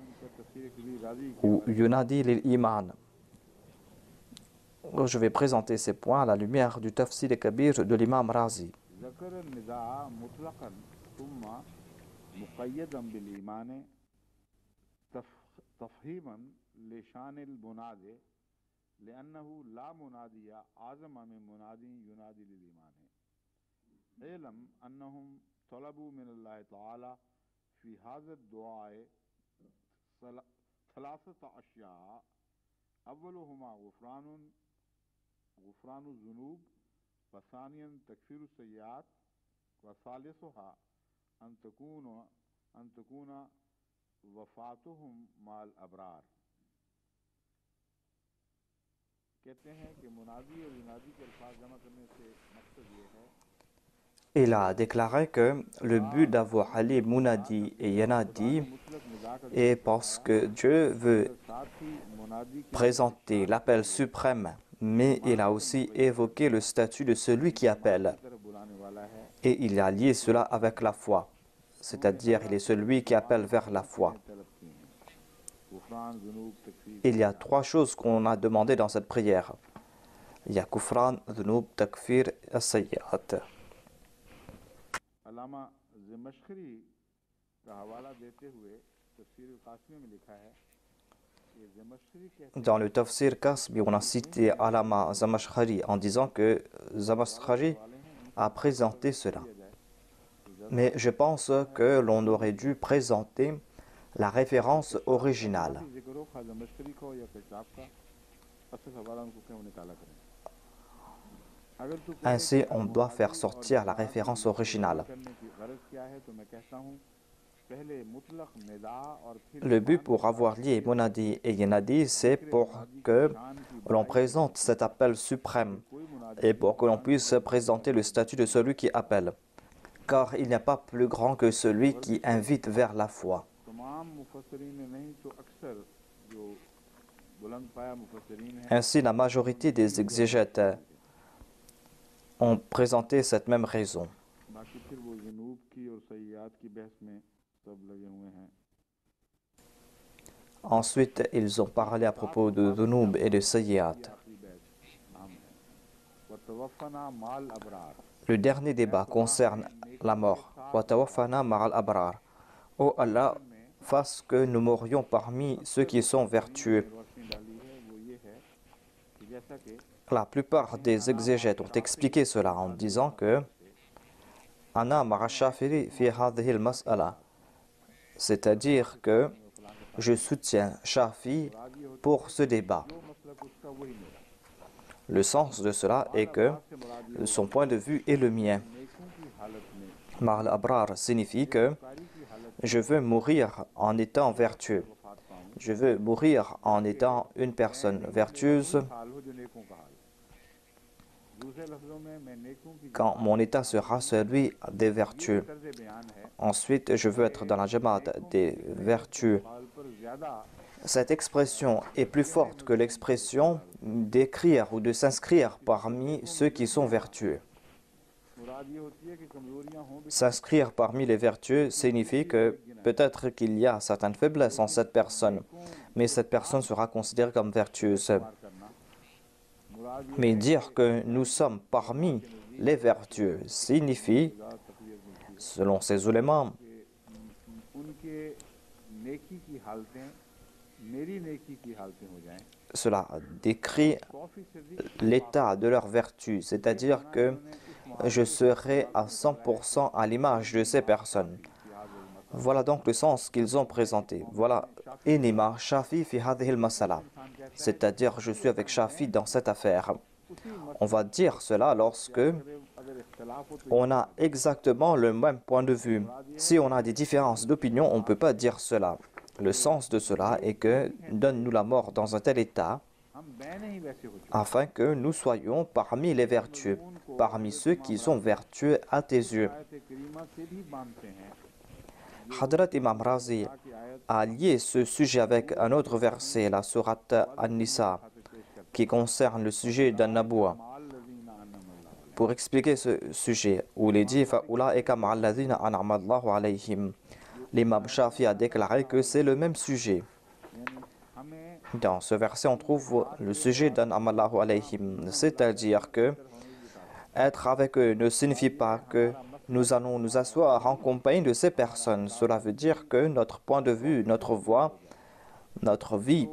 S2: ou Yunadi lil-Iman. Je vais présenter ces points à la lumière du Tafsir Kabir de l'imam Razi.
S1: لأنه لا منادي أعظم من منادي ينادي للإيمان علم أنهم طلبوا من الله تعالى في هذا الدعاء ثلاثة أشياء أولهما غفران الذنوب وثانيا تكفير السيئات وثالثها أن تكون وفاتهم مع الأبرار.
S2: Il a déclaré que le but d'avoir allé Munadi et Yanadi est parce que Dieu veut présenter l'appel suprême, mais il a aussi évoqué le statut de celui qui appelle. Et il a lié cela avec la foi, c'est-à-dire il est celui qui appelle vers la foi. Il y a trois choses qu'on a demandées dans cette prière. Il y a Kufran, Dhunub, Takfir, As-Sayyat. Dans le Tafsir Kasbi, on a cité Alama Zamashkhari en disant que Zamashkhari a présenté cela. Mais je pense que l'on aurait dû présenter la référence originale. Ainsi, on doit faire sortir la référence originale. Le but pour avoir lié Munadi et Yanadi, c'est pour que l'on présente cet appel suprême et pour que l'on puisse présenter le statut de celui qui appelle. Car il n'y a pas plus grand que celui qui invite vers la foi. Ainsi, la majorité des exégètes ont présenté cette même raison. Ensuite, ils ont parlé à propos de Dhunub et de Sayyiat. Le dernier débat concerne la mort. Wa tawaffana ma'al abrar. Ô Allah, fasse que nous mourions parmi ceux qui sont vertueux. La plupart des exégètes ont expliqué cela en disant que Ana ma'a Shafi'i fi hadhihi al-mas'ala, c'est-à-dire que je soutiens Shafi pour ce débat. Le sens de cela est que son point de vue est le mien. Ma'al abrar signifie que je veux mourir en étant vertueux. Je veux mourir en étant une personne vertueuse quand mon état sera celui des vertus. Ensuite, je veux être dans la jamaat des vertus. Cette expression est plus forte que l'expression d'écrire ou de s'inscrire parmi ceux qui sont vertueux. S'inscrire parmi les vertueux signifie que peut-être qu'il y a certaines faiblesses en cette personne, mais cette personne sera considérée comme vertueuse. Mais dire que nous sommes parmi les vertueux signifie, selon ces ulémas, cela décrit l'état de leur vertu, c'est-à-dire que je serai à 100% à l'image de ces personnes. Voilà donc le sens qu'ils ont présenté. Voilà, Inima Shafi fi hadhihi al-masala, c'est-à-dire je suis avec Shafi dans cette affaire. On va dire cela lorsque on a exactement le même point de vue. Si on a des différences d'opinion, on ne peut pas dire cela. Le sens de cela est que donne-nous la mort dans un tel état afin que nous soyons parmi les vertueux, parmi ceux qui sont vertueux à tes yeux. Hadrat Imam Razi a lié ce sujet avec un autre verset, la sourate An-Nisa, qui concerne le sujet d'An-Naboua. Pour expliquer ce sujet, où il est dit Fa'ulaika ma'alladhina an'ama Allahu alayhim. L'imam Shafi a déclaré que c'est le même sujet. Dans ce verset, on trouve le sujet d'An'ama Allahu alayhim, c'est-à-dire que être avec eux ne signifie pas que nous allons nous asseoir en compagnie de ces personnes. Cela veut dire que notre point de vue, notre voix, notre vie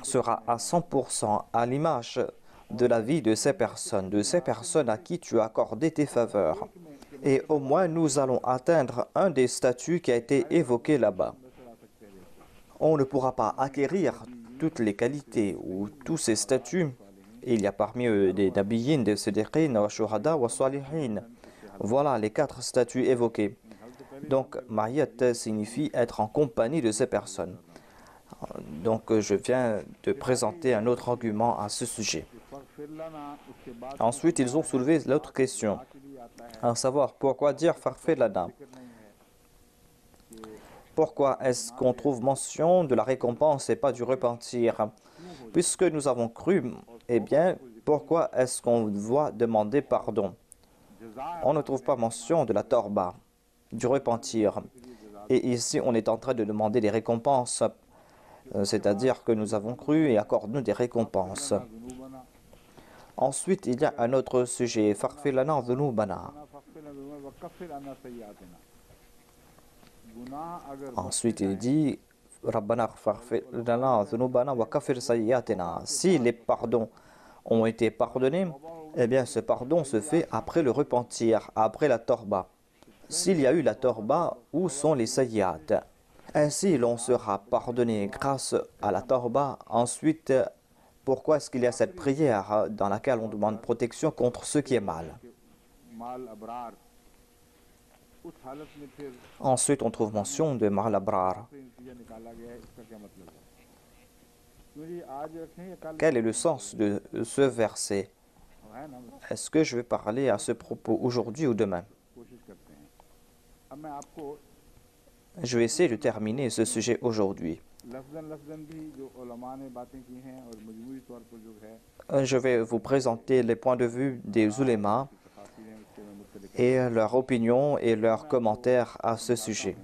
S2: sera à 100% à l'image de la vie de ces personnes à qui tu as accordé tes faveurs. Et au moins nous allons atteindre un des statuts qui a été évoqué là-bas. On ne pourra pas acquérir toutes les qualités ou tous ces statuts. Il y a parmi eux des nabiyyin, des siddiqin, wa shuhada, wa salihin. Voilà les 4 statuts évoqués. Donc, ma'iyat signifie être en compagnie de ces personnes. Donc, je viens de présenter un autre argument à ce sujet. Ensuite, ils ont soulevé l'autre question, à savoir pourquoi dire farfir lana. Pourquoi est-ce qu'on trouve mention de la récompense et pas du repentir? Puisque nous avons cru, eh bien, pourquoi est-ce qu'on doit demander pardon? On ne trouve pas mention de la torba, du repentir. Et ici, on est en train de demander des récompenses, c'est-à-dire que nous avons cru et accorde-nous des récompenses. Ensuite, il y a un autre sujet, farfir lana dhunubana. Ensuite, il dit Rabbana farfir lana dhunubana wa kaffir sayyiatina. Si les pardons ont été pardonnés, eh bien ce pardon se fait après le repentir, après la torba. S'il y a eu la torba, où sont les sayyat? Ainsi, l'on sera pardonné grâce à la torba. Ensuite, pourquoi est-ce qu'il y a cette prière dans laquelle on demande protection contre ce qui est mal? Ensuite, on trouve mention de Ma'al Abrar. Quel est le sens de ce verset? Est-ce que je vais parler à ce propos aujourd'hui ou demain? Je vais essayer de terminer ce sujet aujourd'hui. Je vais vous présenter les points de vue des ulémas et leur opinion et leurs commentaires à ce sujet.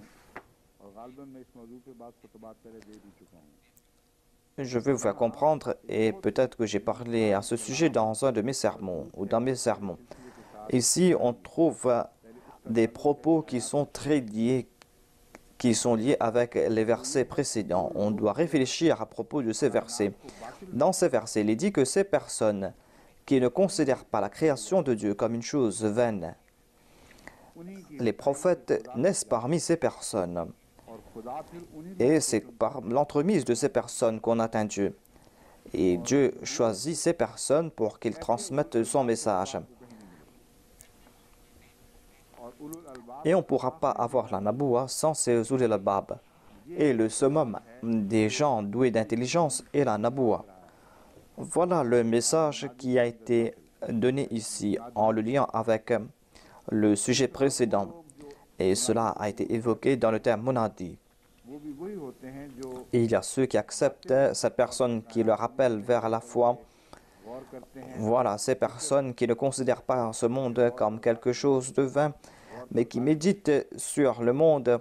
S2: Je vais vous faire comprendre et peut-être que j'ai parlé à ce sujet dans un de mes sermons ou dans mes sermons. Ici, on trouve des propos qui sont très liés, qui sont liés avec les versets précédents. On doit réfléchir à propos de ces versets. Dans ces versets, il est dit que ces personnes qui ne considèrent pas la création de Dieu comme une chose vaine, les prophètes naissent parmi ces personnes. Et c'est par l'entremise de ces personnes qu'on atteint Dieu. Et Dieu choisit ces personnes pour qu'ils transmettent son message. Et on ne pourra pas avoir la naboua sans ces ulil albab. Et le summum des gens doués d'intelligence est la naboua. Voilà le message qui a été donné ici en le liant avec le sujet précédent. Et cela a été évoqué dans le terme monadi. Et il y a ceux qui acceptent cette personne qui leur appelle vers la foi. Voilà, ces personnes qui ne considèrent pas ce monde comme quelque chose de vain, mais qui méditent sur le monde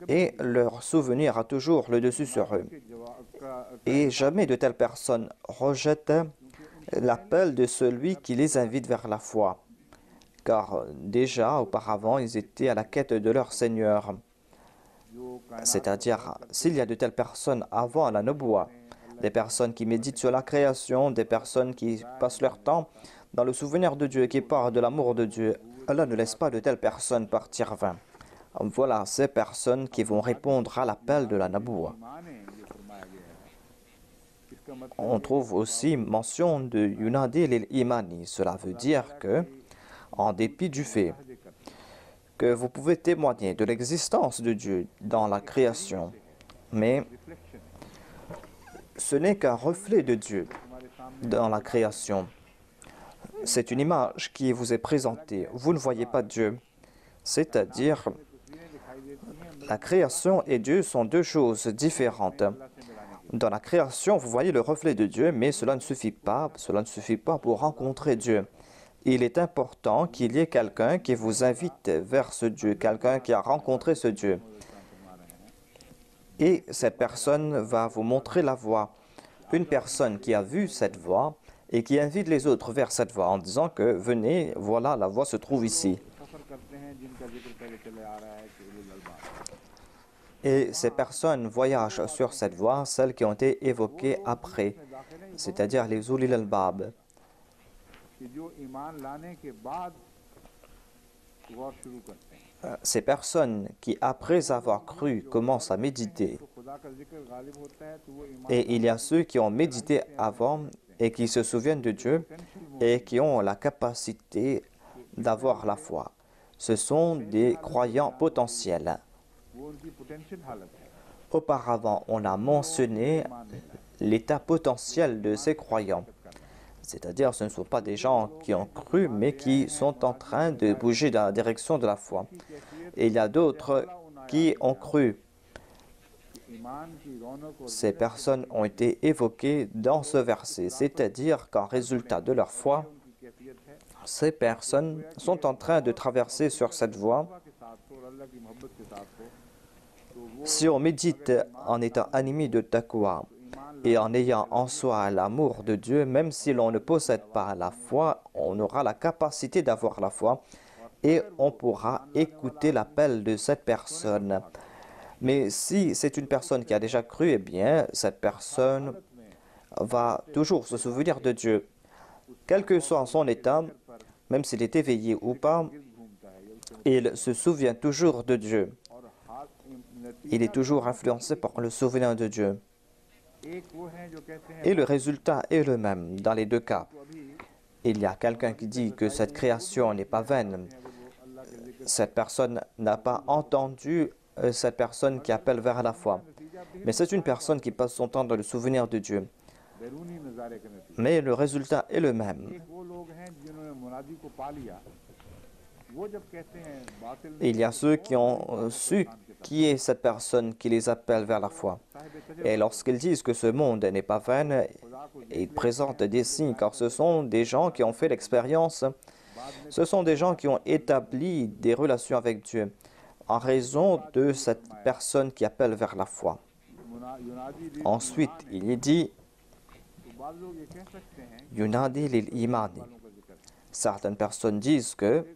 S2: et leur souvenir a toujours le dessus sur eux. Et jamais de telles personnes rejettent l'appel de celui qui les invite vers la foi. Car déjà, auparavant, ils étaient à la quête de leur Seigneur. C'est-à-dire, s'il y a de telles personnes avant la Naboua, des personnes qui méditent sur la création, des personnes qui passent leur temps dans le souvenir de Dieu, qui parlent de l'amour de Dieu, Allah ne laisse pas de telles personnes partir vain. Voilà ces personnes qui vont répondre à l'appel de la Naboua. On trouve aussi mention de Yunadi lil Imani. Cela veut dire que, en dépit du fait que vous pouvez témoigner de l'existence de Dieu dans la création, mais ce n'est qu'un reflet de Dieu dans la création. C'est une image qui vous est présentée. Vous ne voyez pas Dieu. C'est-à-dire, la création et Dieu sont deux choses différentes. Dans la création, vous voyez le reflet de Dieu, mais cela ne suffit pas. Cela ne suffit pas pour rencontrer Dieu. Il est important qu'il y ait quelqu'un qui vous invite vers ce Dieu, quelqu'un qui a rencontré ce Dieu. Et cette personne va vous montrer la voie. Une personne qui a vu cette voie et qui invite les autres vers cette voie en disant que venez, voilà, la voie se trouve ici. Et ces personnes voyagent sur cette voie, celles qui ont été évoquées après, c'est-à-dire les ulil albab. Ces personnes qui, après avoir cru, commencent à méditer. Et il y a ceux qui ont médité avant et qui se souviennent de Dieu et qui ont la capacité d'avoir la foi. Ce sont des croyants potentiels. Auparavant, on a mentionné l'état potentiel de ces croyants. C'est-à-dire, ce ne sont pas des gens qui ont cru, mais qui sont en train de bouger dans la direction de la foi. Et il y a d'autres qui ont cru. Ces personnes ont été évoquées dans ce verset, c'est-à-dire qu'en résultat de leur foi, ces personnes sont en train de traverser sur cette voie. Si on médite en étant animé de taqwa et en ayant en soi l'amour de Dieu, même si l'on ne possède pas la foi, on aura la capacité d'avoir la foi et on pourra écouter l'appel de cette personne. Mais si c'est une personne qui a déjà cru, eh bien, cette personne va toujours se souvenir de Dieu. Quel que soit son état, même s'il est éveillé ou pas, il se souvient toujours de Dieu. Il est toujours influencé par le souvenir de Dieu. Et le résultat est le même dans les deux cas. Il y a quelqu'un qui dit que cette création n'est pas vaine. Cette personne n'a pas entendu cette personne qui appelle vers la foi. Mais c'est une personne qui passe son temps dans le souvenir de Dieu. Mais le résultat est le même. Il y a ceux qui ont su qui est cette personne qui les appelle vers la foi. Et lorsqu'ils disent que ce monde n'est pas vain, ils présentent des signes, car ce sont des gens qui ont fait l'expérience. Ce sont des gens qui ont établi des relations avec Dieu. en raison de cette personne qui appelle vers la foi. Ensuite, il est dit Yunadi lil imani. Certaines personnes disent que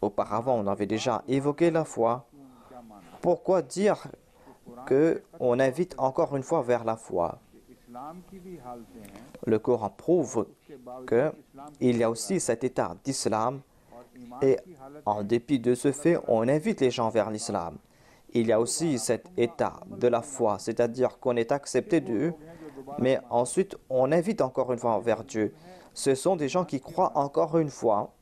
S2: auparavant on avait déjà évoqué la foi. Pourquoi dire qu'on invite encore une fois vers la foi? Le Coran prouve qu'il y a aussi cet état d'islam et en dépit de ce fait, on invite les gens vers l'islam. Il y a aussi cet état de la foi, c'est-à-dire qu'on est accepté d'eux, mais ensuite on invite encore une fois vers Dieu. Ce sont des gens qui croient encore une fois.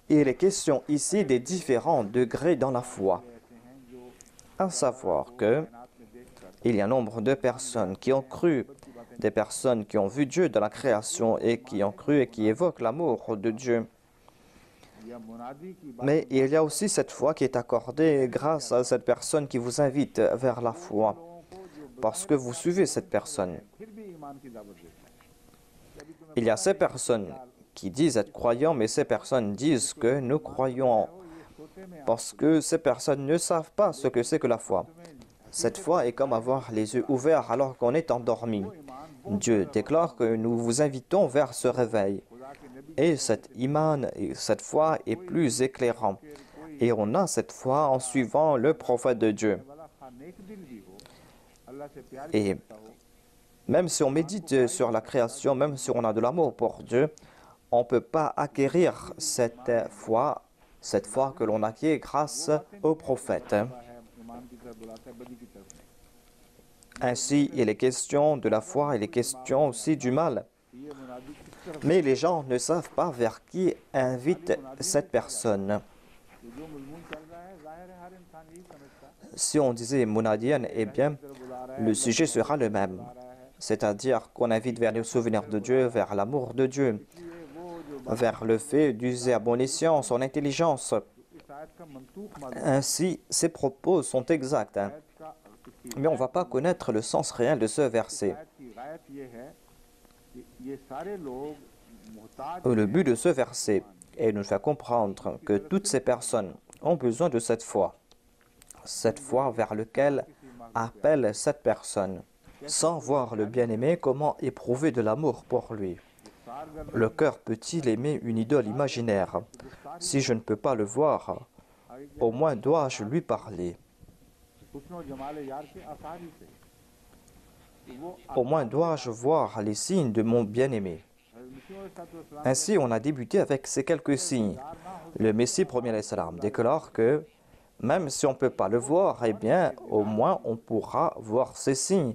S2: Il est question ici des différents degrés dans la foi. À savoir qu'il y a un nombre de personnes qui ont cru, des personnes qui ont vu Dieu dans la création et qui ont cru et qui évoquent l'amour de Dieu. Mais il y a aussi cette foi qui est accordée grâce à cette personne qui vous invite vers la foi, parce que vous suivez cette personne. Il y a ces personnes qui disent être croyants, mais ces personnes disent que nous croyons, parce que ces personnes ne savent pas ce que c'est que la foi. Cette foi est comme avoir les yeux ouverts alors qu'on est endormi. Dieu déclare que nous vous invitons vers ce réveil. Et cet iman, cette foi est plus éclairant. Et on a cette foi en suivant le prophète de Dieu. Et même si on médite sur la création, même si on a de l'amour pour Dieu, on ne peut pas acquérir cette foi que l'on acquiert grâce au prophète. Ainsi, il est question de la foi, il est question aussi du mal. Mais les gens ne savent pas vers qui invite cette personne. Si on disait Munadiyan, eh bien, le sujet sera le même. C'est-à-dire qu'on invite vers le souvenir de Dieu, vers l'amour de Dieu, vers le fait d'user à bon escient son intelligence. Ainsi, ces propos sont exacts. Mais on ne va pas connaître le sens réel de ce verset. Le but de ce verset est de nous faire comprendre que toutes ces personnes ont besoin de cette foi vers laquelle appelle cette personne, sans voir le bien-aimé, comment éprouver de l'amour pour lui. Le cœur peut-il aimer une idole imaginaire? Si je ne peux pas le voir, au moins dois-je lui parler. Au moins dois-je voir les signes de mon bien-aimé. Ainsi, on a débuté avec ces quelques signes. Le Messie premier salam déclare que même si on ne peut pas le voir, eh bien, au moins on pourra voir ces signes.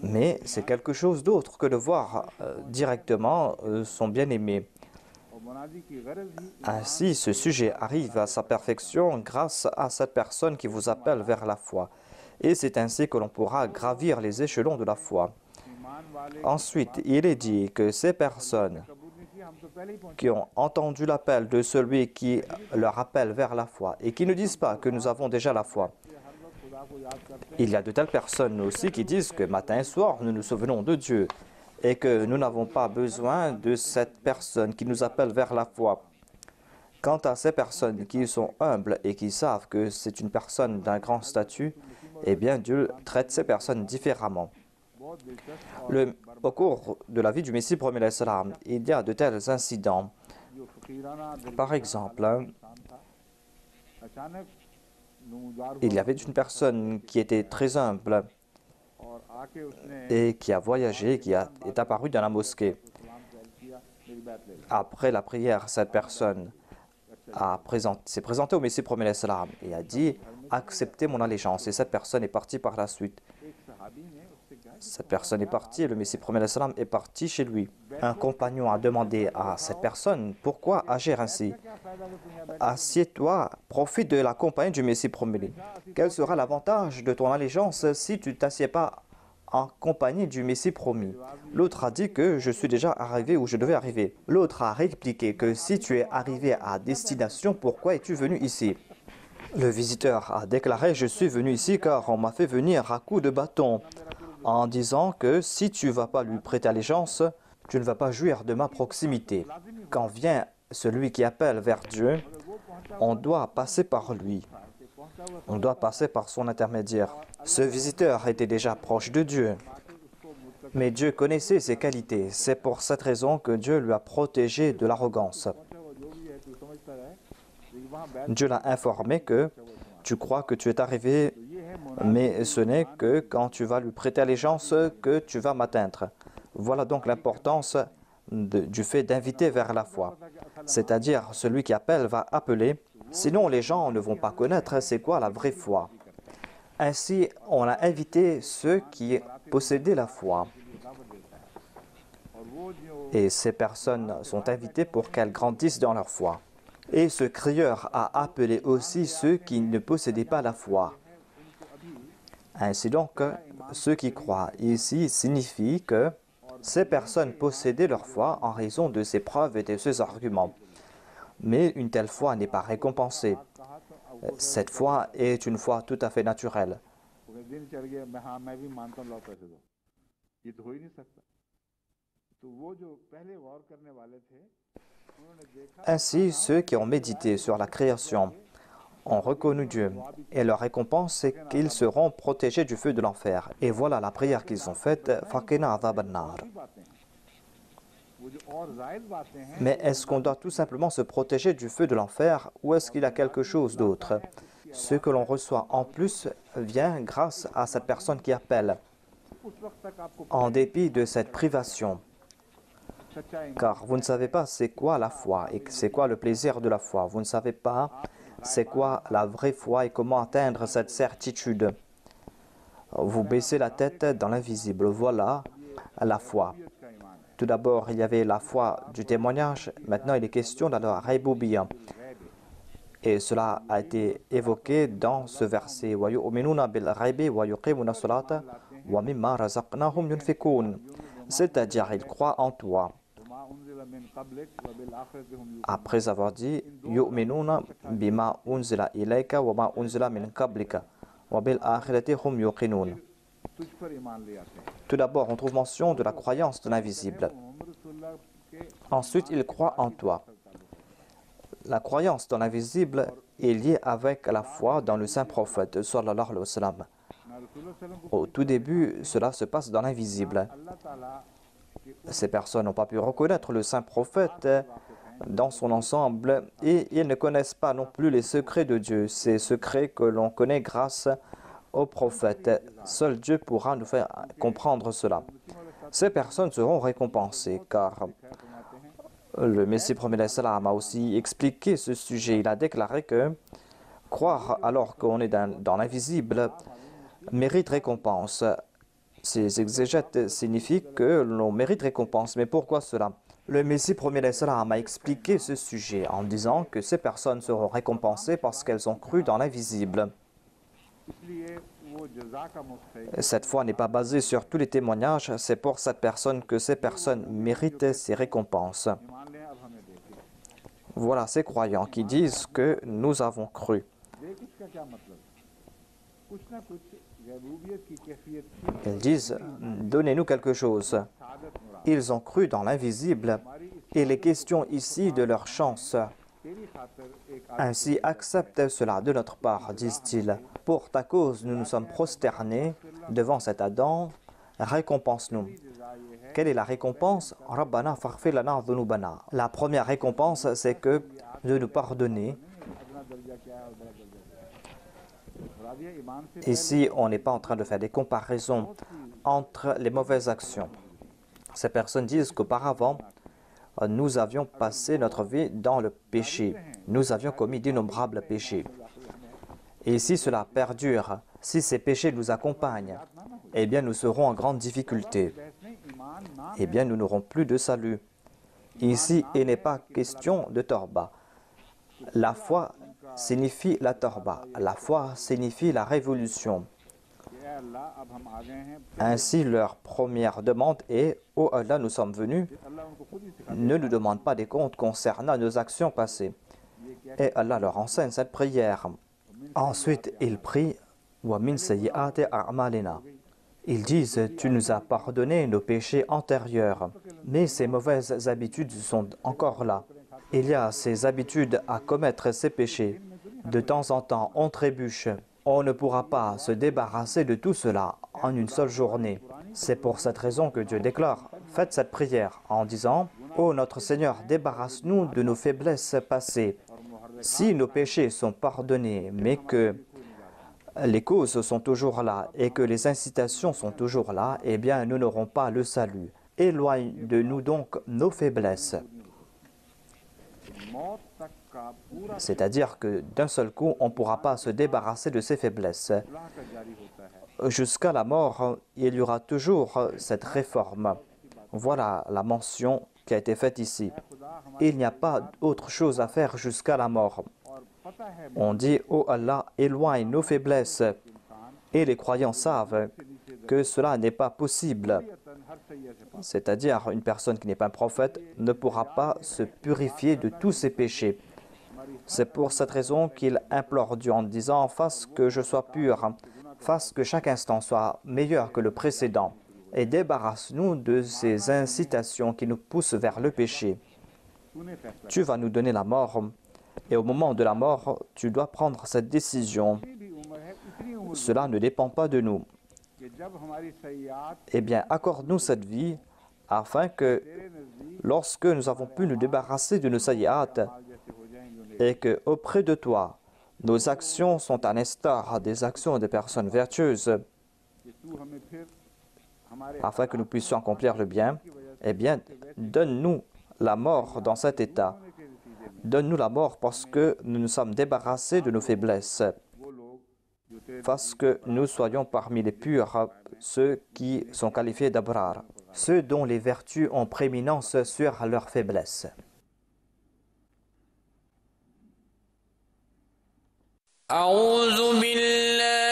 S2: Mais c'est quelque chose d'autre que de voir directement son bien-aimé. Ainsi, ce sujet arrive à sa perfection grâce à cette personne qui vous appelle vers la foi. Et c'est ainsi que l'on pourra gravir les échelons de la foi. Ensuite, il est dit que ces personnes qui ont entendu l'appel de celui qui leur appelle vers la foi et qui ne disent pas que nous avons déjà la foi. Il y a de telles personnes aussi qui disent que matin et soir, nous nous souvenons de Dieu et que nous n'avons pas besoin de cette personne qui nous appelle vers la foi. Quant à ces personnes qui sont humbles et qui savent que c'est une personne d'un grand statut, eh bien Dieu traite ces personnes différemment. Au cours de la vie du Messie premier salam, il y a de tels incidents. Par exemple, il y avait une personne qui était très humble et qui a voyagé, qui est apparue dans la mosquée. Après la prière, cette personne s'est présentée au Messie premier salam et a dit « Acceptez mon allégeance ». Et cette personne est partie par la suite. Cette personne est partie et le Messie premier salam est parti chez lui. Un compagnon a demandé à cette personne « Pourquoi agir ainsi ? Assieds-toi, profite de la compagnie du Messie premier. Quel sera l'avantage de ton allégeance si tu ne t'assieds pas en compagnie du Messie promis ?» L'autre a dit que je suis déjà arrivé où je devais arriver. L'autre a répliqué que si tu es arrivé à destination, pourquoi es-tu venu ici? Le visiteur a déclaré « Je suis venu ici car on m'a fait venir à coups de bâton » en disant que si tu ne vas pas lui prêter allégeance, tu ne vas pas jouir de ma proximité. Quand vient celui qui appelle vers Dieu, on doit passer par lui. On doit passer par son intermédiaire. Ce visiteur était déjà proche de Dieu. Mais Dieu connaissait ses qualités. C'est pour cette raison que Dieu lui a protégé de l'arrogance. Dieu l'a informé que tu crois que tu es arrivé, mais ce n'est que quand tu vas lui prêter allégeance que tu vas m'atteindre. Voilà donc l'importance du fait d'inviter vers la foi. C'est-à-dire, celui qui appelle va appeler, sinon les gens ne vont pas connaître c'est quoi la vraie foi. Ainsi, on a invité ceux qui possédaient la foi. Et ces personnes sont invitées pour qu'elles grandissent dans leur foi. Et ce crieur a appelé aussi ceux qui ne possédaient pas la foi. Ainsi donc, ceux qui croient ici signifie que ces personnes possédaient leur foi en raison de ces preuves et de ces arguments. Mais une telle foi n'est pas récompensée. Cette foi est une foi tout à fait naturelle. Ainsi, ceux qui ont médité sur la création ont reconnu Dieu et leur récompense c'est qu'ils seront protégés du feu de l'enfer. Et voilà la prière qu'ils ont faite, Faqina adhab an-nar. Mais est-ce qu'on doit tout simplement se protéger du feu de l'enfer ou est-ce qu'il y a quelque chose d'autre? Ce que l'on reçoit en plus vient grâce à cette personne qui appelle, en dépit de cette privation. Car vous ne savez pas c'est quoi la foi et c'est quoi le plaisir de la foi. Vous ne savez pas c'est quoi la vraie foi et comment atteindre cette certitude. Vous baissez la tête dans l'invisible. Voilà la foi. Tout d'abord, il y avait la foi du témoignage. Maintenant, il est question de la Rayboubiya. Et cela a été évoqué dans ce verset. C'est-à-dire, ils croient en toi. Après avoir dit yu'minuna bima unzila ilayka wa ma unzila min qablika wa bil akhirati hum yuqinun. Tout d'abord, on trouve mention de la croyance de l'invisible. Ensuite, ils croient en toi. La croyance dans l'invisible est liée avec la foi dans le saint prophète sallallahu alayhi wa sallam. Au tout début, cela se passe dans l'invisible. Ces personnes n'ont pas pu reconnaître le saint prophète dans son ensemble et ils ne connaissent pas non plus les secrets de Dieu. Ces secrets que l'on connaît grâce au prophète. Seul Dieu pourra nous faire comprendre cela. Ces personnes seront récompensées car le Messie premier salam a aussi expliqué ce sujet. Il a déclaré que croire alors qu'on est dans l'invisible mérite récompense. Ces exégètes signifient que l'on mérite récompense. Mais pourquoi cela? Le Messie premier salam a expliqué ce sujet en disant que ces personnes seront récompensées parce qu'elles ont cru dans l'invisible. Cette foi n'est pas basée sur tous les témoignages, c'est pour cette personne que ces personnes méritent ces récompenses. Voilà ces croyants qui disent que nous avons cru. Ils disent, donnez-nous quelque chose. Ils ont cru dans l'invisible et il est question ici de leur chance. Ainsi, accepte cela de notre part, disent-ils. Pour ta cause, nous nous sommes prosternés devant cet Adam. Récompense-nous. Quelle est la récompense? Rabbana faghfir lana dhunubana. La première récompense, c'est que de nous pardonner. Ici, on n'est pas en train de faire des comparaisons entre les mauvaises actions. Ces personnes disent qu'auparavant, nous avions passé notre vie dans le péché. Nous avions commis d'innombrables péchés. Et si cela perdure, si ces péchés nous accompagnent, eh bien nous serons en grande difficulté. Eh bien nous n'aurons plus de salut. Ici, il n'est pas question de torba. La foi signifie la torba. La foi signifie la révolution. Ainsi, leur première demande est « Oh Allah, nous sommes venus, ne nous demande pas des comptes concernant nos actions passées. » Et Allah leur enseigne cette prière. Ensuite, ils prient « Wa min sayyi'ati a'malina » Ils disent « Tu nous as pardonné nos péchés antérieurs. » Mais ces mauvaises habitudes sont encore là. Il y a ces habitudes à commettre ces péchés. de temps en temps, on trébuche. On ne pourra pas se débarrasser de tout cela en une seule journée. C'est pour cette raison que Dieu déclare, faites cette prière en disant, ô notre Seigneur, débarrasse-nous de nos faiblesses passées. Si nos péchés sont pardonnés, mais que les causes sont toujours là et que les incitations sont toujours là, eh bien, nous n'aurons pas le salut. Éloigne de nous donc nos faiblesses. C'est-à-dire que d'un seul coup, on ne pourra pas se débarrasser de ces faiblesses. Jusqu'à la mort, il y aura toujours cette réforme. Voilà la mention qui a été faite ici. Il n'y a pas autre chose à faire jusqu'à la mort. On dit, ô Allah, éloigne nos faiblesses. Et les croyants savent que cela n'est pas possible. C'est-à-dire, une personne qui n'est pas un prophète ne pourra pas se purifier de tous ses péchés. C'est pour cette raison qu'il implore Dieu en disant, fasse que je sois pur, fasse que chaque instant soit meilleur que le précédent, et débarrasse-nous de ces incitations qui nous poussent vers le péché. Tu vas nous donner la mort, et au moment de la mort, tu dois prendre cette décision. Cela ne dépend pas de nous. Eh bien, accorde-nous cette vie, afin que, lorsque nous avons pu nous débarrasser de nos sayyat, et que auprès de toi, nos actions sont à l'instar des actions des personnes vertueuses, afin que nous puissions accomplir le bien, eh bien, donne-nous la mort dans cet état. Donne-nous la mort parce que nous nous sommes débarrassés de nos faiblesses. Fasse que nous soyons parmi les purs, ceux qui sont qualifiés d'abrar, ceux dont les vertus ont prééminence sur leurs faiblesses.
S3: أعوذ بالله